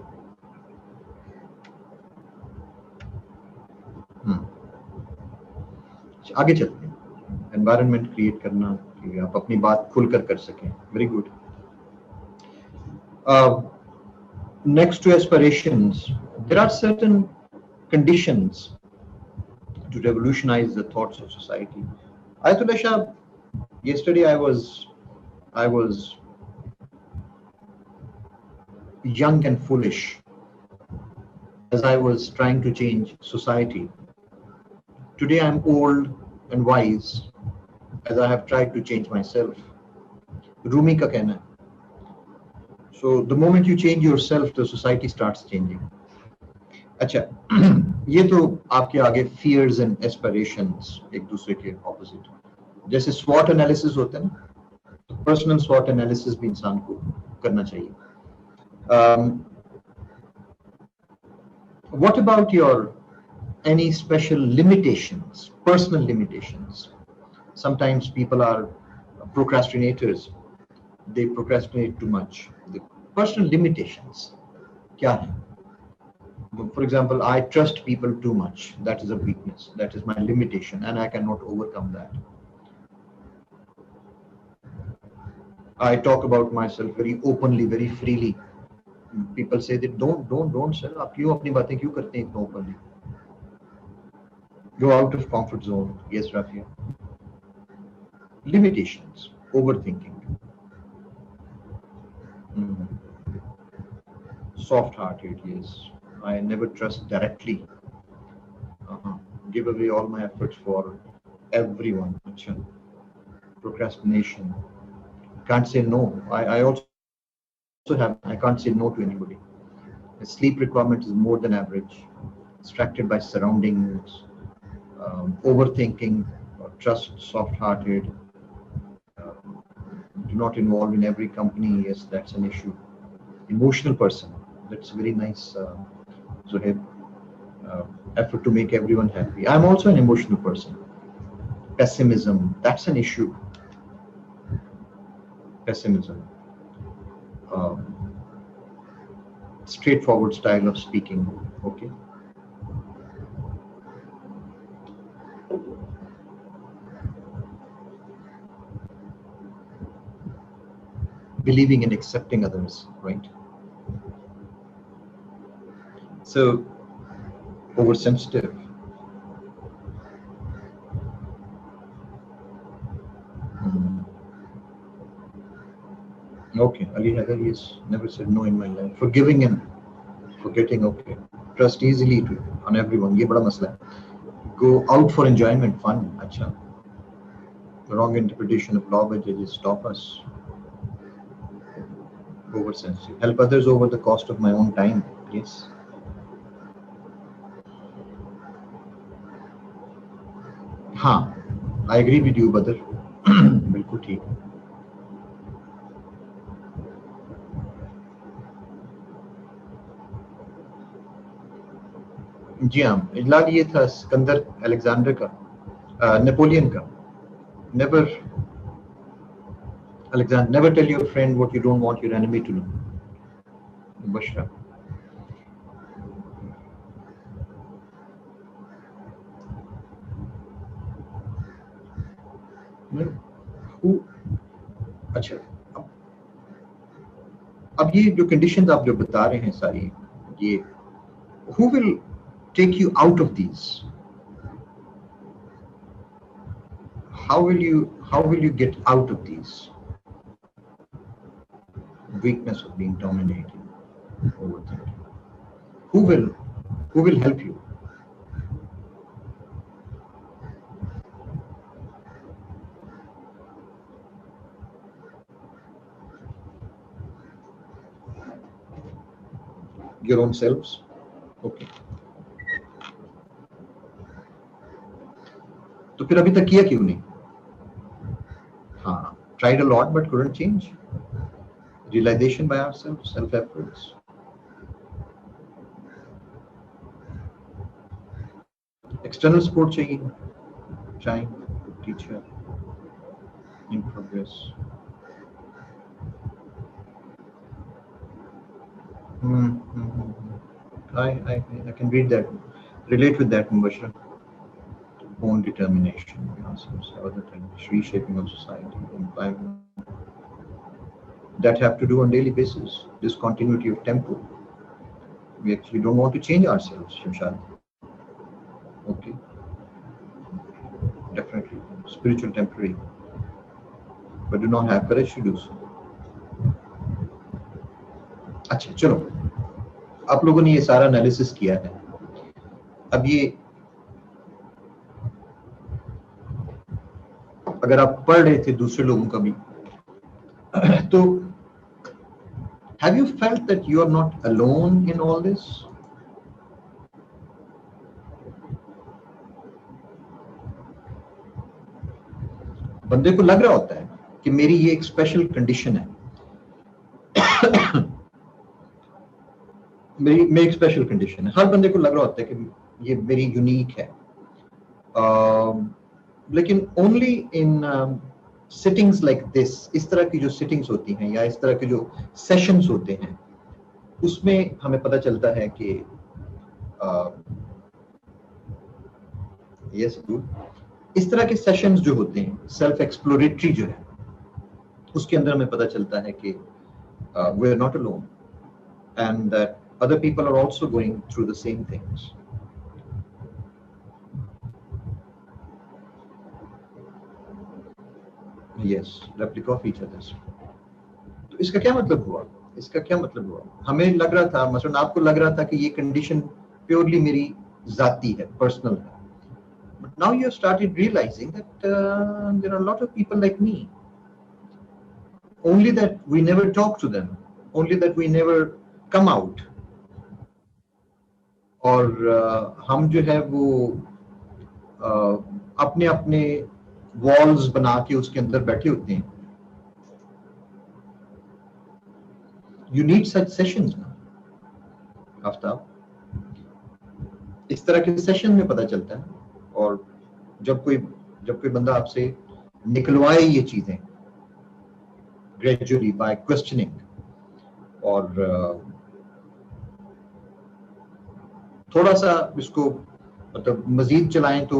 आगे चलते हैं. Environment create करना कि आप अपनी बात खुलकर कर सकें. Very good. Next to aspirations, there are certain conditions to revolutionize the thoughts of society. Ayatollah Shah, yesterday I was young and foolish as I was trying to change society. Today I am old and wise as I have tried to change myself. Rumi ka कहना है. So the moment you change yourself, the society starts changing. अच्छा, ये तो आपके आगे fears and aspirations एक दूसरे के opposite. जैसे SWOT analysis होता है ना, तो personal SWOT analysis भी इंसान को करना चाहिए. What about your any special limitations, personal limitations? Sometimes people are procrastinators. They procrastinate too much. The personal limitations, क्या है? For example, I trust people too much. That is a weakness. That is my limitation, and I cannot overcome that. I talk about myself very openly, very freely. People say that don't sir. आप क्यों अपनी बातें क्यों करते हैं इतना openly? Go out of comfort zone. Yes, Rafia. Limitations, overthinking. Soft-hearted, yes. I never trust directly. Give away all my efforts for everyone. Procrastination. Can't say no. I also have. I can't say no to anybody. The sleep requirement is more than average. Distracted by surroundings. Overthinking. Trust. Soft-hearted. do not involve in every company. Yes, that's an issue. Emotional person. That's very nice, Zuhaib. Effort to make everyone happy. I'm also an emotional person. Pessimism. That's an issue. Pessimism. Straightforward style of speaking. Okay. Believing and accepting others, right? So, oversensitive. Okay, Ali Haidar, he's never said no in my life. Forgiving and forgetting, okay. Trust easily on everyone. ये बड़ा मसला है. Go out for enjoyment, fun. अच्छा. The wrong interpretation of law by judges stop us. Oversensitive. Help others over the cost of my own time. Yes. हाँ, I agree with you, Badr. बिल्कुल ठीक. जी हाँ, इजलाल ये था सिकंदर अलेक्जेंडर का, Napoleon का. Never, Alexander, never tell your friend what you don't want your enemy to know. Bashra. Who? अच्छा, अब ये जो कंडीशंस आप जो बता रहे हैं सारी, ये who will take you out of these? How will you get out of these? Weakness of being dominating, overthinking. Who will help you? Your own selves. Okay. तो फिर अभी तक किया क्यों नहीं? हाँ, tried a lot but couldn't change. Realization by ourselves, self-efforts. External support चाहिए. Time, teacher, in progress. I can read that, relate with that, Mubashir. Own determination, other things, reshaping of society, environment. That have to do on daily basis. Discontinuity of tempo. We actually don't want to change ourselves, Shamshad. Okay. Definitely. Spiritual temporary. But do not have courage to do so. अच्छा, चलो. आप लोगों ने ये सारा analysis किया है. अब ये अगर आप पढ़ रहे थे दूसरे लोगों का भी, तो have you felt that you are not alone in all this? बंदे को लग रहा होता है कि मेरी ये एक स्पेशल कंडीशन है. मेरी एक स्पेशल कंडीशन है. हर बंदे को लग रहा होता है कि ये मेरी यूनिक है. लेकिन only in sittings like this, इस तरह की जो सिटिंग्स होती हैं या इस तरह के जो सेशंस होते हैं, उसमें हमें पता चलता है कि यस गुड, इस तरह के सेशंस जो होते हैं सेल्फ एक्सप्लोरेटरी जो है, उसके अंदर हमें पता चलता है कि we are not alone and that other people are also going through the same things. Yes, replica of each other's. तो इसका क्या मतलब हुआ? इसका क्या मतलब हुआ? हमें लग रहा था, मसलन आपको लग रहा था कि ये कंडीशन प्योरली मेरी जाती है, पर्सनल है. But now you have started realizing that there are a lot of people like me. Only that we never talk to them. Only that we never come out. और हम जो है वो अपने अपने वॉल्स बना के उसके अंदर बैठे होते हैं. यू नीड सच सेशंस ना आफ्ताब, इस तरह के सेशन में पता चलता है। और जब कोई बंदा आपसे निकलवाए ये चीजें ग्रेजुअली बाय क्वेश्चनिंग और थोड़ा सा इसको मतलब मजीद चलाएं तो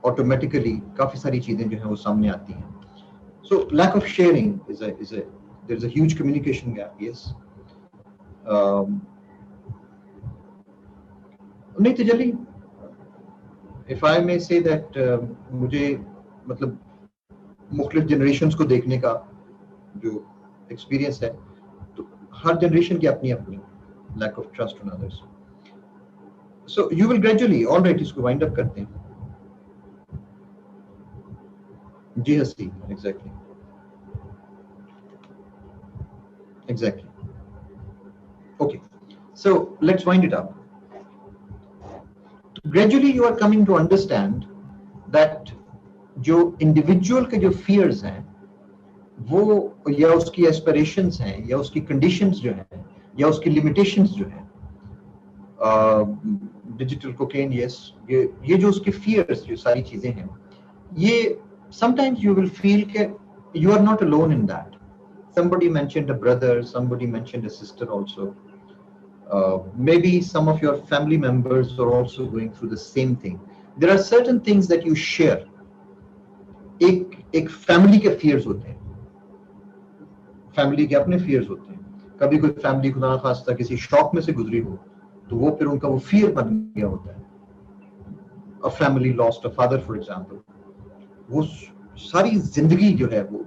ऑटोमेटिकली काफी सारी चीजें जो है वो सामने आती हैं। So lack of sharing is there is a huge communication gap. Yes, नहीं Tajalli, if I may say that मुझे मतलब मुख्तलिफ जनरेशंस को देखने का जो एक्सपीरियंस है, तो हर जनरेशन की अपनी अपनी lack of trust on others. So you will gradually, all right, इसको वाइंड अप करते हैं। जी हसी, exactly okay, so let's wind it up. Gradually you are coming to understand that जो इंडिविजुअल के जो फियर्स हैं वो, या उसकी एस्पिरेशंस हैं, या उसकी कंडीशंस जो हैं, या उसकी लिमिटेशंस जो हैं, डिजिटल कोकेन, यस, ये जो उसके फियर्स, जो सारी चीजें हैं, ये समटाइम्स यू विल फील के you are not alone in that. somebody mentioned a brother, somebody mentioned a sister also. Maybe some of your family members are also going through the same thing. There are certain things that you share. एक family के fears होते हैं, family के अपने fears होते हैं। कभी कोई फैमिली खुदा खास्ता किसी शॉक में से गुजरी हो तो वो फिर उनका वो फियर बन गया होता है। A family lost a father for example, वो सारी जिंदगी जो है वो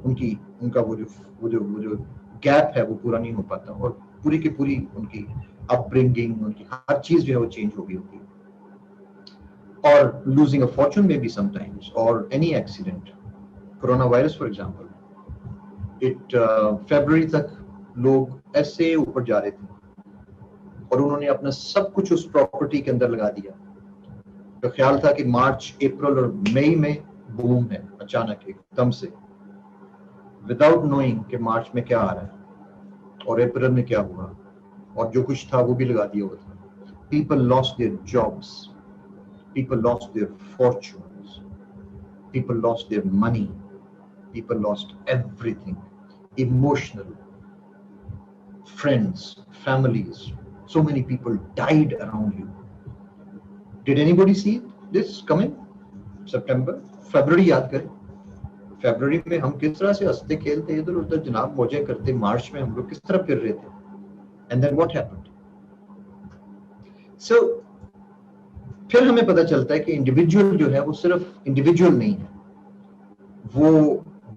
उनका वो जो गैप है वो पूरा नहीं हो पाता, और पूरी की पूरी उनकी अपब्रिंगिंग, उनकी हर चीज जो है वो चेंज हो गई होती है। और losing a fortune may be sometimes, और any accident, corona virus for example, फरवरी तक लोग ऐसे ऊपर जा रहे थे और उन्होंने अपना सब कुछ उस प्रॉपर्टी के अंदर लगा दिया। तो ख्याल था कि मार्च, अप्रैल और मई में बूम है, अचानक एकदम से, विदाउट नोइंग कि मार्च में क्या आ रहा है और अप्रैल में क्या हुआ, और जो कुछ था वो भी लगा दिया हुआ था। People lost their jobs, people lost their fortunes, people lost their money, people lost everything, emotional, friends, families, so many people died around you. Did anybody see this coming? September, February, याद करें, फरवरी में हम किस तरह से हंसते खेलते इधर उधर जनाब मौजें करते, मार्च में हम लोग किस तरह फिर रहे थे, and then what happened? So फिर हमें पता चलता है कि इंडिविजुअल जो है वो सिर्फ इंडिविजुअल नहीं है, वो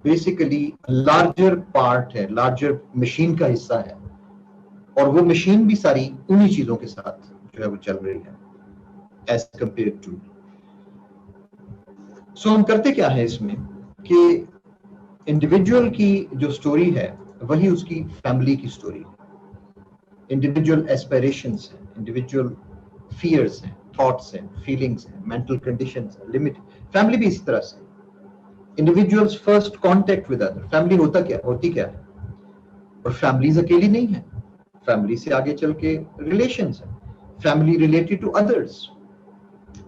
बेसिकली लार्जर पार्ट है, लार्जर मशीन का हिस्सा है, और वो मशीन भी सारी उन्हीं चीजों के साथ जो है वो चल रही है एज कंपेयर टू। सो हम करते क्या है इसमें कि इंडिविजुअल की जो स्टोरी है वही उसकी फैमिली की स्टोरी है। इंडिविजुअल एस्पिरेशंस हैं, इंडिविजुअल फियर्स हैं, थॉट्स हैं, फीलिंग्स हैं, मेंटल कंडीशंस हैं, लिमिट। फैमिली भी इसी तरह से, individuals first contact with other. Family होती क्या है, और फैमिलीज अकेली नहीं है, फैमिली से आगे चल के रिलेशंस है, फैमिली रिलेटेड टू अदर्स,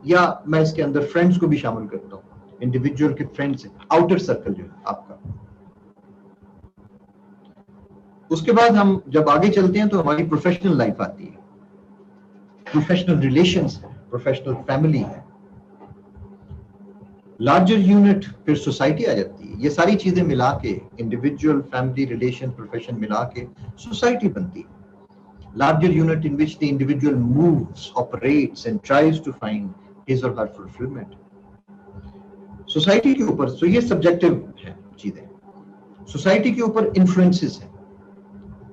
या मैं इसके अंदर फ्रेंड्स को भी शामिल करता हूँ। इंडिविजुअल के फ्रेंड्स, आउटर सर्कल जो है आपका। उसके बाद हम जब आगे चलते हैं तो हमारी प्रोफेशनल लाइफ आती है, प्रोफेशनल रिलेशंस है, प्रोफेशनल फैमिली है, लार्जर यूनिट, फिर सोसाइटी आ जाती है। ये सारी चीजें मिला के, इंडिविजुअल, फैमिली, रिलेशन, प्रोफेशन मिला के सोसाइटी बनती है। Larger unit in which the individual moves, operates and tries to find his or her fulfilment. Society के ऊपर, तो ये सब्जेक्टिव है चीजें। सोसाइटी के ऊपर इन्फ्लुएंसेस हैं,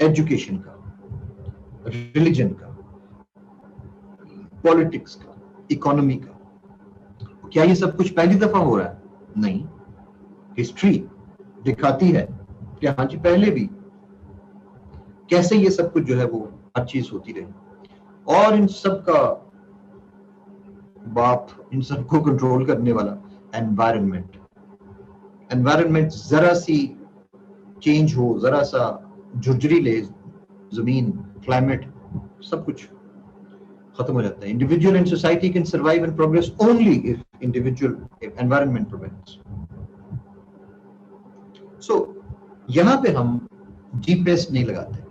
एजुकेशन का, रिलीजन का, पॉलिटिक्स का, इकोनॉमी का। क्या ये सब कुछ पहली दफा हो रहा है? नहीं, हिस्ट्री दिखाती है कि हाँ जी पहले भी कैसे ये सब कुछ जो है वो हर चीज होती रही। और इन सब का बाप, इन सबको कंट्रोल करने वाला एनवायरनमेंट। एनवायरनमेंट जरा सी चेंज हो, जरा सा झुरझुरी ले, जमीन, क्लाइमेट, सब कुछ खत्म हो जाता है. Individual and society can survive and progress only if individual environment prevents. So यहां पे हम जीपीएस नहीं लगाते,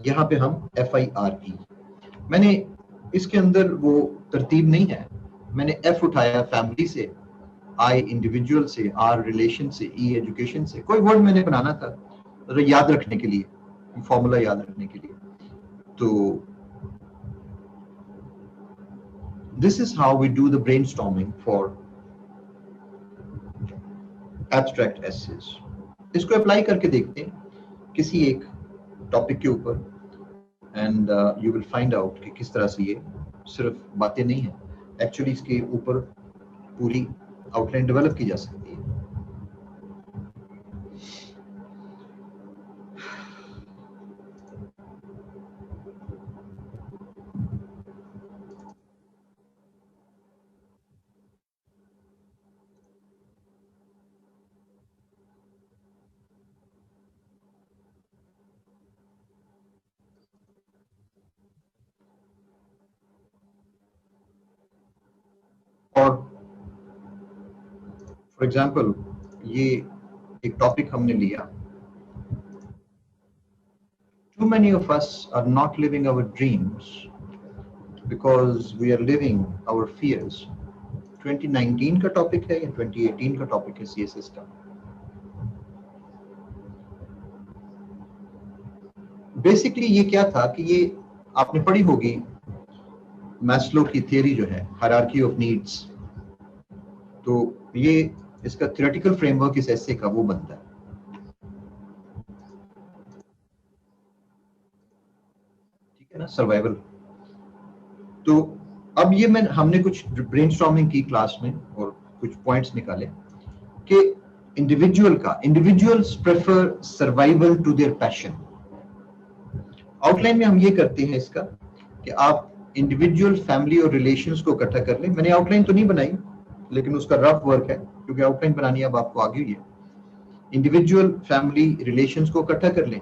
यहां पे हम FIRE. मैंने इसके अंदर वो तरतीब नहीं है, मैंने F उठाया फैमिली से, I इंडिविजुअल से, R रिलेशन से, E एजुकेशन से. कोई वर्ड मैंने बनाना था तो याद रखने के लिए, फॉर्मूला याद रखने के लिए. तो this is how we do the brainstorming for abstract essays. इसको अप्लाई करके देखते हैं किसी एक टॉपिक के ऊपर, and you will find out कि किस तरह से ये सिर्फ बातें नहीं है, एक्चुअली इसके ऊपर पूरी आउटलाइन डेवलप की जा सकती है. और फॉर एग्जाम्पल ये एक टॉपिक हमने लिया, too many of us are not living our dreams because we are living our fears. 2019 का टॉपिक है या 2018 का टॉपिक है CSS का? बेसिकली ये क्या था कि ये आपने पढ़ी होगी मैस्लो की थियरी जो है, हायरार्की ऑफ नीड्स. तो ये इसका थ्योरेटिकल फ्रेमवर्क इस एसे का वो बनता है. ठीक है ना, सर्वाइवल. तो अब ये हमने कुछ ब्रेनस्टॉर्मिंग की क्लास में और कुछ पॉइंट्स निकाले कि individuals prefer survival to their passion. Outline में हम ये करते हैं इसका कि आप इंडिविजुअल, फैमिली और रिलेशंस को इकट्ठा कर लें. मैंने आउटलाइन तो नहीं बनाई, लेकिन उसका रफ वर्क है, क्योंकि आउटलाइन बनानी अब आपको आ गई है. इंडिविजुअल, फैमिली, रिलेशंस को इकट्ठा कर लें.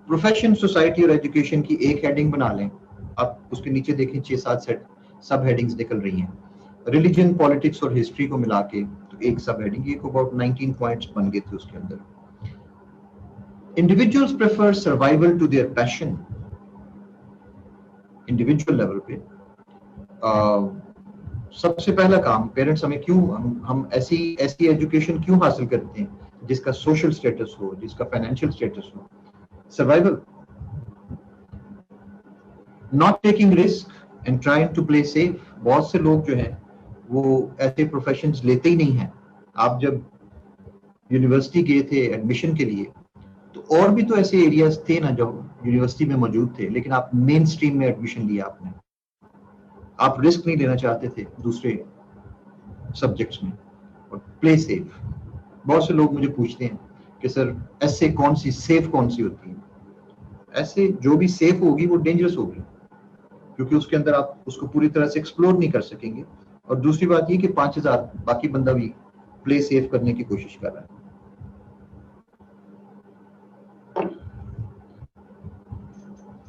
प्रोफेशन, सोसाइटी और एजुकेशन की एक हेडिंग बना लें. आप उसके नीचे देखें 6-7 सब हेडिंग्स निकल रही हैं. रिलीजन, पॉलिटिक्स और हिस्ट्री को मिला के तो एक सब हेडिंग, ये अबाउट 19 पॉइंट्स बन गए थे उसके अंदर. Individuals prefer survival to their passion. Individual level पे सबसे पहला काम, पेरेंट्स हमें क्यों, हम ऐसी एजुकेशन क्यों हासिल करते हैं जिसका सोशल स्टेटस हो, जिसका फाइनेंशियल स्टेटस हो? Survival. Not taking risk and trying to play safe. बहुत से लोग जो हैं वो ऐसे प्रोफेशंस लेते ही नहीं हैं. आप जब यूनिवर्सिटी गए थे एडमिशन के लिए, तो और भी तो ऐसे एरियाज थे ना जो यूनिवर्सिटी में मौजूद थे, लेकिन आप मेन स्ट्रीम में एडमिशन लिया आपने. आप रिस्क नहीं लेना चाहते थे दूसरे सब्जेक्ट्स में और प्ले सेफ. बहुत से लोग मुझे पूछते हैं कि सर ऐसे कौन सी सेफ कौन सी होती है? ऐसे जो भी सेफ होगी वो डेंजरस होगी, क्योंकि उसके अंदर आप उसको पूरी तरह से एक्सप्लोर नहीं कर सकेंगे. और दूसरी बात ये कि 5000 बाकी बंदा भी प्ले सेफ करने की कोशिश कर रहा है.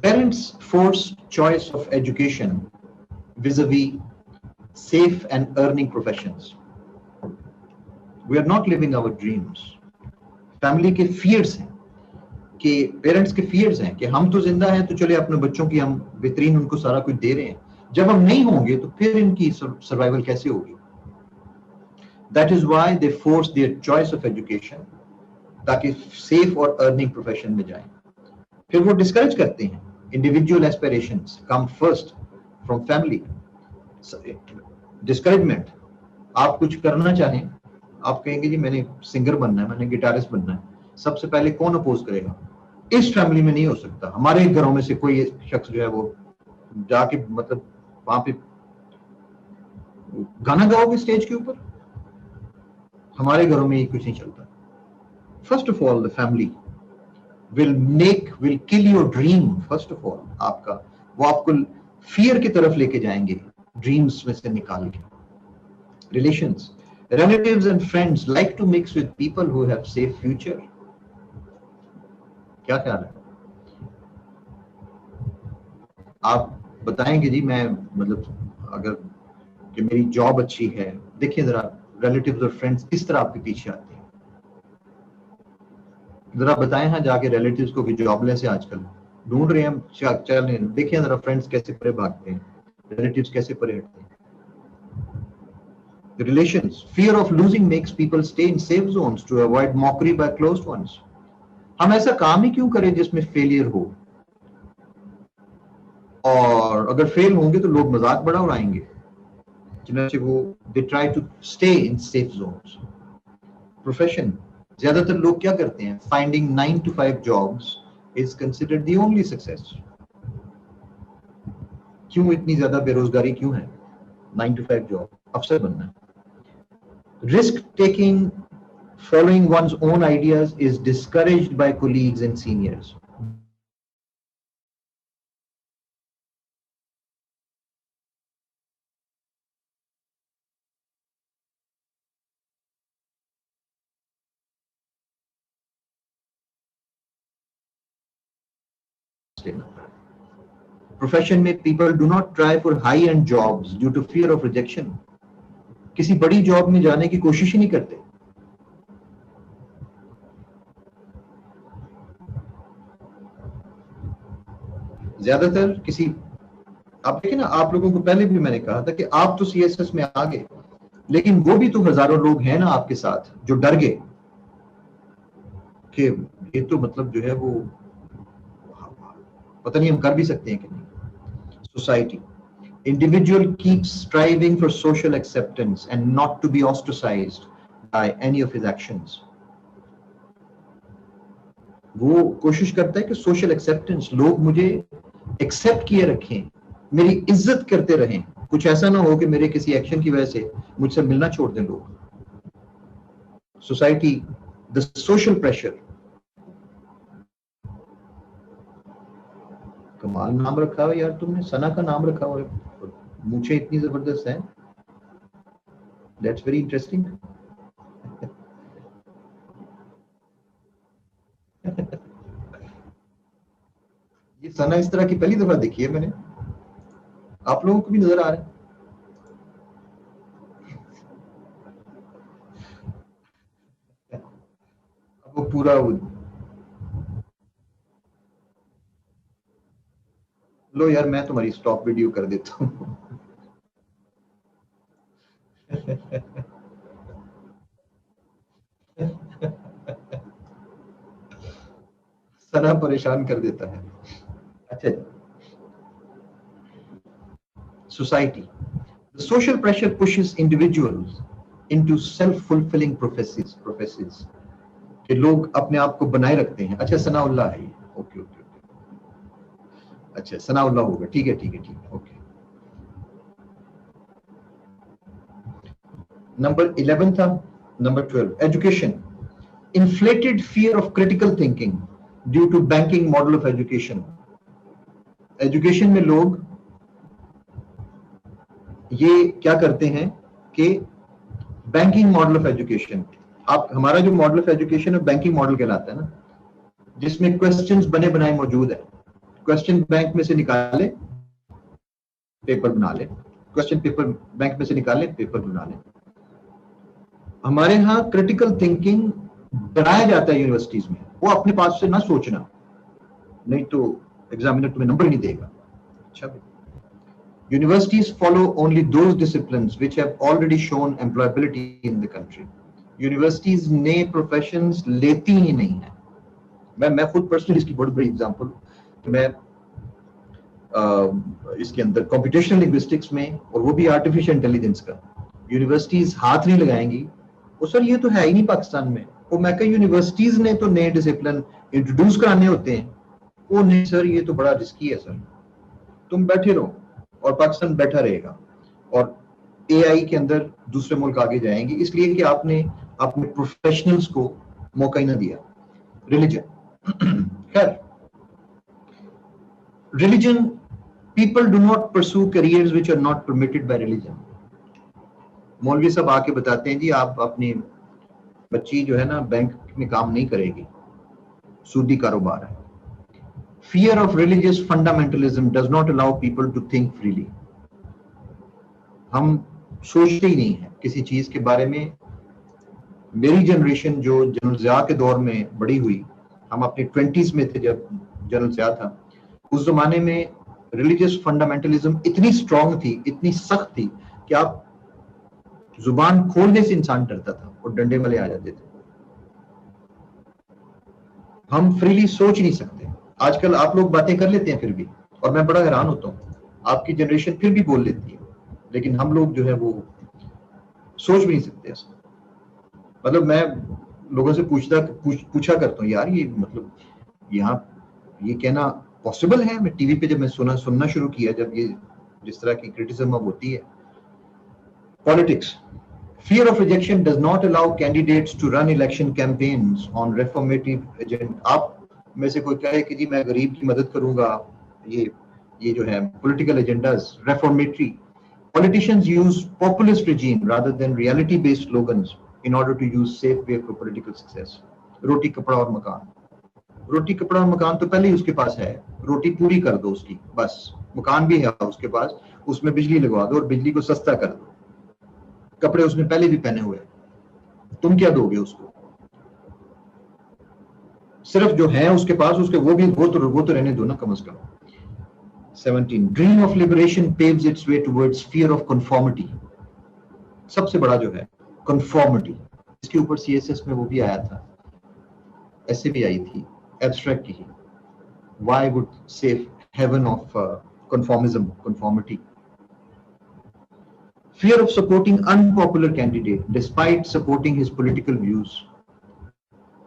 Parents force choice of education vis-a-vis safe and earning professions. We are not living our dreams. Family के fears हैं, कि पेरेंट्स के fears हैं कि हम तो जिंदा हैं तो चले अपने बच्चों की हम बेहतरीन उनको सारा कुछ दे रहे हैं, जब हम नहीं होंगे तो फिर इनकी सर्वाइवल कैसे होगी? That is why they force their choice of education, ताकि सेफ और अर्निंग प्रोफेशन में जाएं. फिर वो डिस्करेज करते हैं. Individual aspirations come first from family. Discouragement. आप कुछ करना चाहें, आप कहेंगे जी मैंने सिंगर बनना है, मैंने गिटारिस्ट बनना है, सबसे पहले कौन अपोज करेगा? इस फैमिली में नहीं हो सकता. हमारे घरों में से कोई शख्स जो है वो जाके मतलब वहां पे गाना गाओगे स्टेज के ऊपर? हमारे घरों में ये कुछ नहीं चलता. First of all the family will kill your dream. First of all, वो आपको फियर की तरफ लेके जाएंगे, ड्रीम्स में से निकाल के. Relations, relatives and friends like to mix with people who have safe future. क्या ख्याल है? आप बताएंगे जी, मैं मतलब अगर कि मेरी जॉब अच्छी है, देखिए जरा रिलेटिव्स और फ्रेंड्स किस तरह आपके पीछे आते हैं, जरा बताएं। हाँ, जाके रिलेटिव्स को भी जॉबलेस है आजकल, ढूंढ रहे हैं हम, चल रहे हैं, देखिए जरा फ्रेंड्स कैसे परे भागते हैं, रिलेटिव्स कैसे परे हटते हैं। Relations, fear of losing makes people stay in safe zones to avoid mockery by close ones. हम ऐसा काम ही क्यों करें जिसमें फेलियर हो, और अगर फेल होंगे तो लोग मजाक बड़ा उड़ाएंगे, चुनाचे वो they try to stay in safe zones. Profession, ज्यादातर लोग क्या करते हैं, finding 9 to 5 jobs is considered the only success. क्यों इतनी ज्यादा बेरोजगारी क्यों है? 9 to 5 जॉब, अफसर बनना है। Risk taking, following one's own ideas is discouraged by colleagues and seniors. Profession में people do not try for high-end jobs due to fear of rejection. किसी बड़ी जॉब में जाने की कोशिश ही नहीं करते। ज्यादातर किसी, आप देखिए ना, आप लोगों को पहले भी मैंने कहा था कि आप तो सीएसएस में आ गए, लेकिन वो भी तो हजारों लोग हैं ना आपके साथ जो डर गए कि ये तो मतलब जो है वो पता नहीं हम कर भी सकते हैं कि नहीं। Society, individual keeps striving for social acceptance and not to be ostracized by any of his actions. वो कोशिश करता है कि सोशल एक्सेप्टेंस, लोग मुझे एक्सेप्ट किए रखें, मेरी इज्जत करते रहें, कुछ ऐसा ना हो कि मेरे किसी एक्शन की वजह से मुझसे मिलना छोड़ दें लोग। सोसाइटी, द सोशल प्रेशर, कमाल नाम रखा हुआ यार तुमने, सना का नाम रखा हुआ है, मुझे इतनी जबरदस्त है, दैट्स वेरी इंटरेस्टिंग। ये सना इस तरह की पहली दफा देखी है मैंने, आप लोगों को भी नजर आ रहा है? अब वो पूरा लो यार, मैं तुम्हारी स्टॉक वीडियो कर देता हूँ। सना परेशान कर देता है। अच्छा, society. The social pressure pushes individuals into self-fulfilling prophecies. कि लोग अपने आप को बनाए रखते हैं। अच्छा, सनाउल्लाह है ये, ओके ओके ओके, अच्छा सनाउल्लाह होगा, ठीक है ठीक है ठीक है, ओके। नंबर 11 था। Number 12, education, inflated fear of critical thinking due to banking model of education. Education में लोग ये क्या करते हैं कि बैंकिंग मॉडल ऑफ एजुकेशन, आप हमारा जो मॉडल ऑफ एजुकेशन है बैंकिंग मॉडल कहलाता है ना, जिसमें क्वेश्चंस बने बनाए मौजूद है, क्वेश्चन बैंक में से निकाले पेपर बना ले, क्वेश्चन पेपर बैंक में से निकाले पेपर बना ले। हमारे यहाँ क्रिटिकल थिंकिंग बनाया जाता है यूनिवर्सिटीज में, वो अपने पास से ना सोचना, नहीं तो एग्जामिनर तुम्हें नंबर नहीं देगा। अच्छा, universities follow only those disciplines which have already shown employability in the country. Universities नए प्रोफेशंस लेती ही नहीं है। मैं खुद पर्सनली इसकी बहुत बड़ी एग्जांपल, मैं इसके अंदर कंप्यूटेशनल लिंग्विस्टिक्स में, और वो भी आर्टिफिशियल इंटेलिजेंस का, यूनिवर्सिटीज हाथ नहीं लगाएंगी, वो सर ये तो है ही नहीं पाकिस्तान में। वो मैं कह, यूनिवर्सिटीज ने तो नए डिसिप्लिन इंट्रोड्यूस कराने होते हैं, वो नहीं सर ये तो बड़ा रिस्की है सर, तुम बैठे रहो और पाकिस्तान बैठा रहेगा और एआई के अंदर दूसरे मुल्क आगे जाएंगे, इसलिए कि आपने अपने प्रोफेशनल्स को मौका ही ना दिया। रिलीजन, खैर religion, people do not pursue careers which are not permitted by religion. मौलवी साहब आके बताते हैं जी आप अपनी बच्ची जो है ना बैंक में काम नहीं करेगी, सूदी कारोबार है। Fear of religious fundamentalism does not allow people to think freely. हम सोचते ही नहीं है किसी चीज के बारे में। मेरी जनरेशन जो जनरल ज़िया के दौर में बड़ी हुई, हम अपने 20s में थे जब जनरल ज़िया था, उस जमाने में रिलीजियस फंडामेंटलिज्म इतनी स्ट्रांग थी, इतनी सख्त थी कि आप जुबान खोलने से इंसान डरता था और डंडे वाले आ जाते थे। हम फ्रीली सोच नहीं सकते। आजकल आप लोग बातें कर लेते हैं फिर भी, और मैं बड़ा हैरान होता हूँ, आपकी जनरेशन फिर भी बोल लेती है, लेकिन हम लोग जो है वो सोच भी नहीं सकते ऐसा। मतलब मैं लोगों से पूछा करता हूँ, यार ये मतलब यहाँ ये कहना पॉसिबल है? मैं टीवी पे जब मैं सुनना शुरू किया, जब ये जिस तरह की क्रिटिसिज्म अब होती है, politics, fear of rejection does not allow candidates to run election campaigns on reformative agenda. आप में से कोई कहे कि जी मैं गरीब की मदद करूंगा, ये जो है political agendas, reformatory. Politicians use populist regime rather than reality-based slogans in order to use safe way for political success. रोटी कपड़ा और मकान, रोटी कपड़ा और मकान तो पहले ही उसके पास है, रोटी पूरी कर दो उसकी, बस मकान भी है उसके पास, उसमें बिजली लगवा दो और बिजली को सस्ता कर दो, कपड़े उसने पहले भी पहने हुए, तुम क्या दोगे उसको? सिर्फ जो है उसके पास, उसके वो तो रहने दो ना कम से कम। 17 dream of liberation paves it's way towards fear of conformity. सबसे बड़ा जो है कन्फॉर्मिटी, इसके ऊपर सीएसएस में वो भी आया था, ऐसे भी आई थी, एब्स्ट्रैक्ट की, why would save haven of conformism, conformity. Fear of supporting unpopular candidate despite supporting his political views.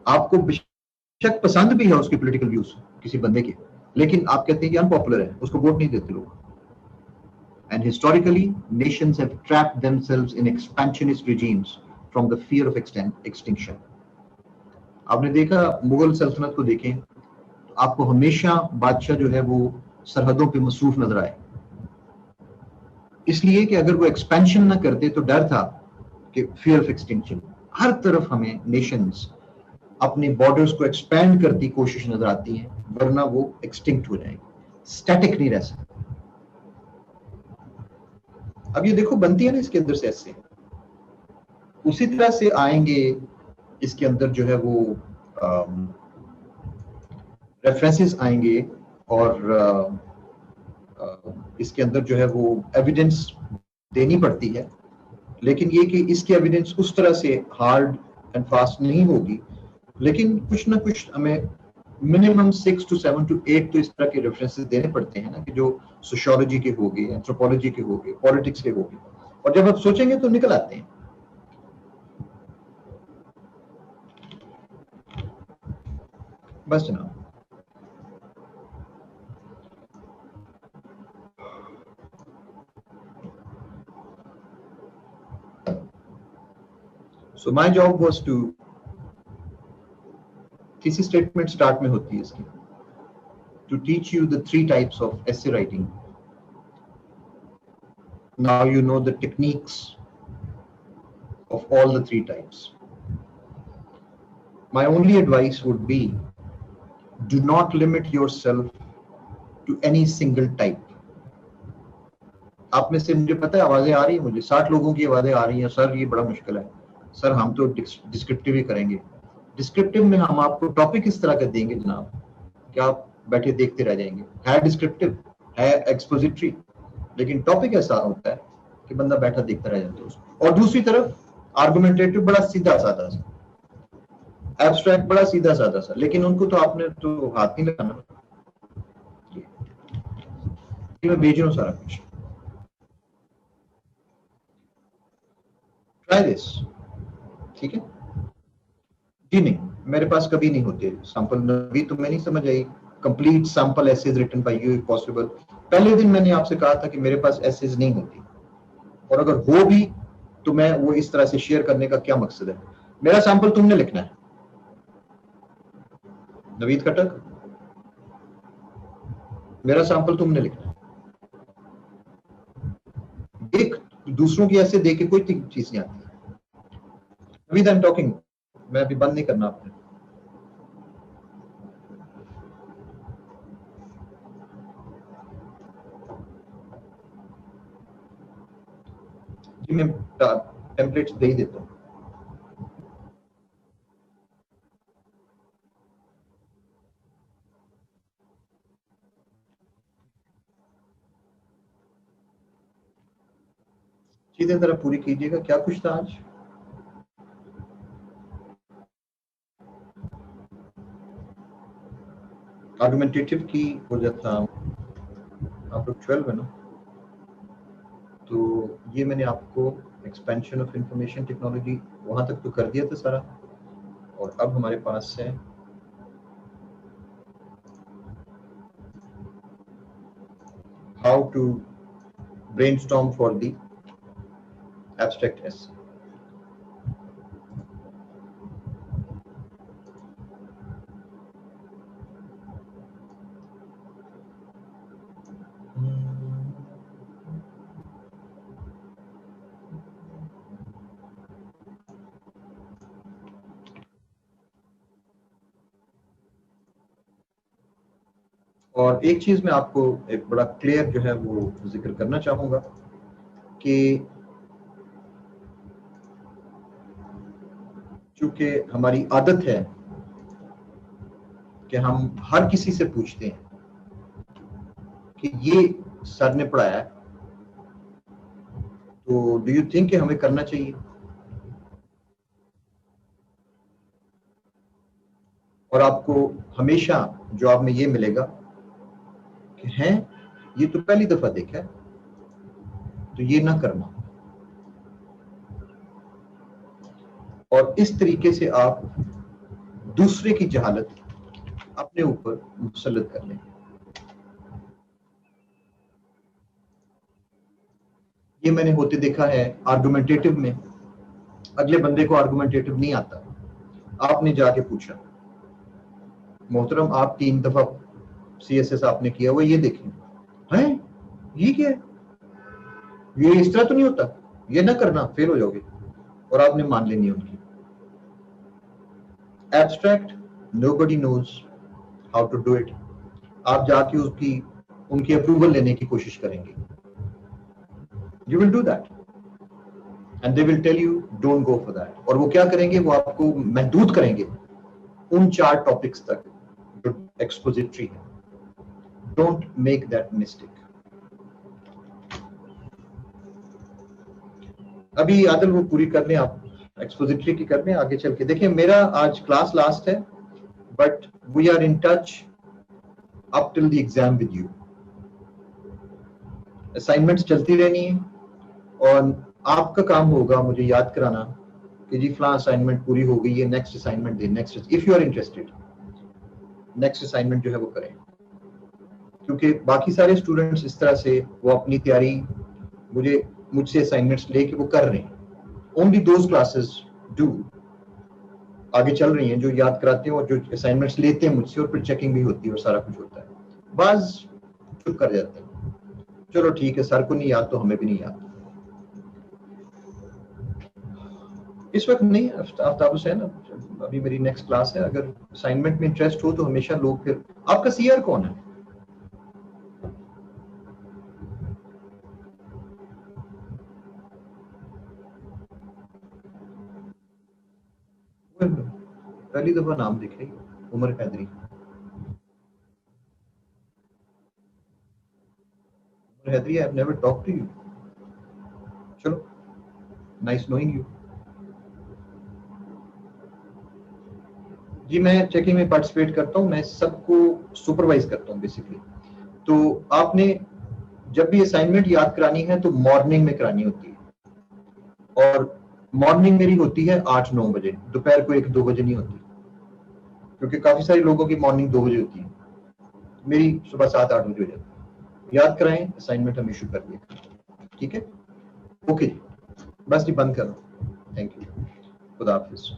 आपको बेशक पसंद भी है उसके political views किसी बंदे के, लेकिन आप कहते हैं कि unpopular है, उसको वोट नहीं देते लोग। And historically, nations have trapped themselves in expansionist regimes from the fear of extinction. आपने देखा मुगल सल्तनत को देखें, तो आपको हमेशा बादशाह जो है वो सरहदों पे मसरूफ नजर आए, इसलिए कि अगर वो एक्सपेंशन ना करते तो डर था कि फियर ऑफ एक्सटिंक्शन। हर तरफ हमें नेशंस अपने बॉर्डर्स को एक्सपेंड करती कोशिश नजर आती है, वरना वो एक्सटिंक्ट हो जाएगी, स्टैटिक नहीं रह सकती। अब ये देखो बनती है ना इसके अंदर से ऐसे, उसी तरह से आएंगे इसके अंदर जो है वो रेफरेंसेस आएंगे, और इसके अंदर जो है वो एविडेंस देनी पड़ती है, लेकिन ये कि इसकी एविडेंस उस तरह से हार्ड एंड फास्ट नहीं होगी, लेकिन कुछ ना कुछ हमें मिनिमम 6 to 7 to 8 तो इस तरह के रेफरेंसेस देने पड़ते हैं ना, कि जो सोशियोलॉजी के हो गए, एंथ्रोपोलॉजी के हो गए, पॉलिटिक्स के हो गए, और जब आप सोचेंगे तो निकल आते हैं। बस जनाब, so my job was to, thesis statement start में होती है इसकी, to teach you the 3 types of essay writing. Now you know the techniques of all the 3 types. My only advice would be, do not limit yourself to any single type. आप में से मुझे पता है आवाजें आ रही है, मुझे 60 लोगों की आवाजें आ रही हैं, सर ये बड़ा मुश्किल है, सर हम तो डिस्क्रिप्टिव ही करेंगे। डिस्क्रिप्टिव में हम आपको टॉपिक इस तरह का देंगे जनाब कि आप बैठे देखते रह जाएंगे। है डिस्क्रिप्टिव, है एक्सपोजिटरी, लेकिन टॉपिक ऐसा होता है कि बंदा बैठा देखता रह जाता है उसको। और दूसरी तरफ आर्गुमेंटेटिव बड़ा सीधा साधा सा, एब्स्ट्रैक्ट बड़ा सीधा साधा सा, लेकिन उनको तो आपने तो हाथ नहीं लगाना। मैं भेज रहा हूँ सारा कुछ, ट्राई दिस, ठीक है जी? नहीं, मेरे पास कभी नहीं होते सैंपल, नवी तो मैं नहीं समझ आई, complete sample essays written by you if possible. पहले दिन मैंने आपसे कहा था कि मेरे पास एसेज नहीं होती, और अगर हो भी तो मैं वो इस तरह से शेयर करने का क्या मकसद है? मेरा सैंपल तुमने लिखना है, नवीद खटक, मेरा सैंपल तुमने लिखना है। एक दूसरों की ऐसे देके कोई चीज नहीं आती। नवीद आई एम टॉकिंग, मैं अभी बंद नहीं करना आपने। मैं टेम्पलेट्स दे ही देता हूँ। चीजें जरा पूरी कीजिएगा। क्या कुछ था आज? आर्गुमेंटेटिव की वजह था, आप लोग 12 है ना, तो ये मैंने आपको एक्सपेंशन ऑफ इंफॉर्मेशन टेक्नोलॉजी वहां तक तो कर दिया था सारा, और अब हमारे पास है how to brainstorm for the abstracts. और एक चीज मैं आपको एक बड़ा क्लियर जो है वो जिक्र करना चाहूंगा कि चूंकि हमारी आदत है कि हम हर किसी से पूछते हैं कि ये सर ने पढ़ाया है, तो डू यू थिंक कि हमें करना चाहिए? और आपको हमेशा जवाब में ये मिलेगा कि हैं ये तो पहली दफा देखा है, तो ये ना करना। और इस तरीके से आप दूसरे की जहालत अपने ऊपर मुसल्लत कर लें। ये मैंने होते देखा है आर्गुमेंटेटिव में। अगले बंदे को आर्गुमेंटेटिव नहीं आता, आपने जाके पूछा मोहतरम आप 3 दफा CSS आपने किया हुआ, ये देखें, हैं ये क्या है, ये इस तरह तो नहीं होता, ये ना करना, फेल हो जाओगे। और आपने मान लेनी उनकी। Abstract, nobody knows how to do it. आप जाके उनकी अप्रूवल लेने की कोशिश करेंगे। You will do that and they will tell you don't go for that. और वो क्या करेंगे, वो आपको महदूद करेंगे उन 4 टॉपिक्स तक जो एक्सपोजिटरी है। Don't make that mistake. अभी आदल वो पूरी कर लें, आप एक्सपोजिटरी की कर लें, आगे चल के देखिए। मेरा आज क्लास लास्ट है, but we are in touch up till the exam with you. Assignments चलती रहनी है और आपका काम होगा मुझे याद कराना कि जी फलां असाइनमेंट पूरी हो गई है, नेक्स्ट असाइनमेंट दे, next, if you are interested next assignment जो है वो करें। क्योंकि बाकी सारे स्टूडेंट्स इस तरह से वो अपनी तैयारी मुझसे असाइनमेंट्स लेके वो कर रहे हैं। ओनली दोज क्लासेस डू आगे चल रही हैं जो याद कराते हैं और जो असाइनमेंट्स लेते हैं मुझसे, और फिर चेकिंग भी होती है और सारा कुछ होता है। बाज चुप कर जाते हैं, चलो ठीक है, सर को नहीं याद तो हमें भी नहीं याद। इस वक्त नहीं, आफ्ताब हुसैन अभी मेरी नेक्स्ट क्लास है। अगर असाइनमेंट में इंटरेस्ट हो तो हमेशा लोग, फिर आपका सीआर कौन है? पहली दफा नाम दिख रही, Umar Haidari. Umar Haidari, I have never talk to you. चलो, नाइस नोइंग यू। जी मैं चेकिंग में पार्टिसिपेट करता हूँ, मैं सबको सुपरवाइज करता हूँ बेसिकली। तो आपने जब भी असाइनमेंट याद करानी है तो मॉर्निंग में करानी होती है, और मॉर्निंग मेरी होती है 8-9 बजे, दोपहर को 1-2 बजे नहीं होती, क्योंकि काफी सारे लोगों की मॉर्निंग 2 बजे होती है, मेरी सुबह 7-8 बजे हो जाती है। याद कराएं, असाइनमेंट हम इशू कर दिए, ठीक है? ओके जी, बस जी बंद करो। थैंक यू, खुदा हाफिज।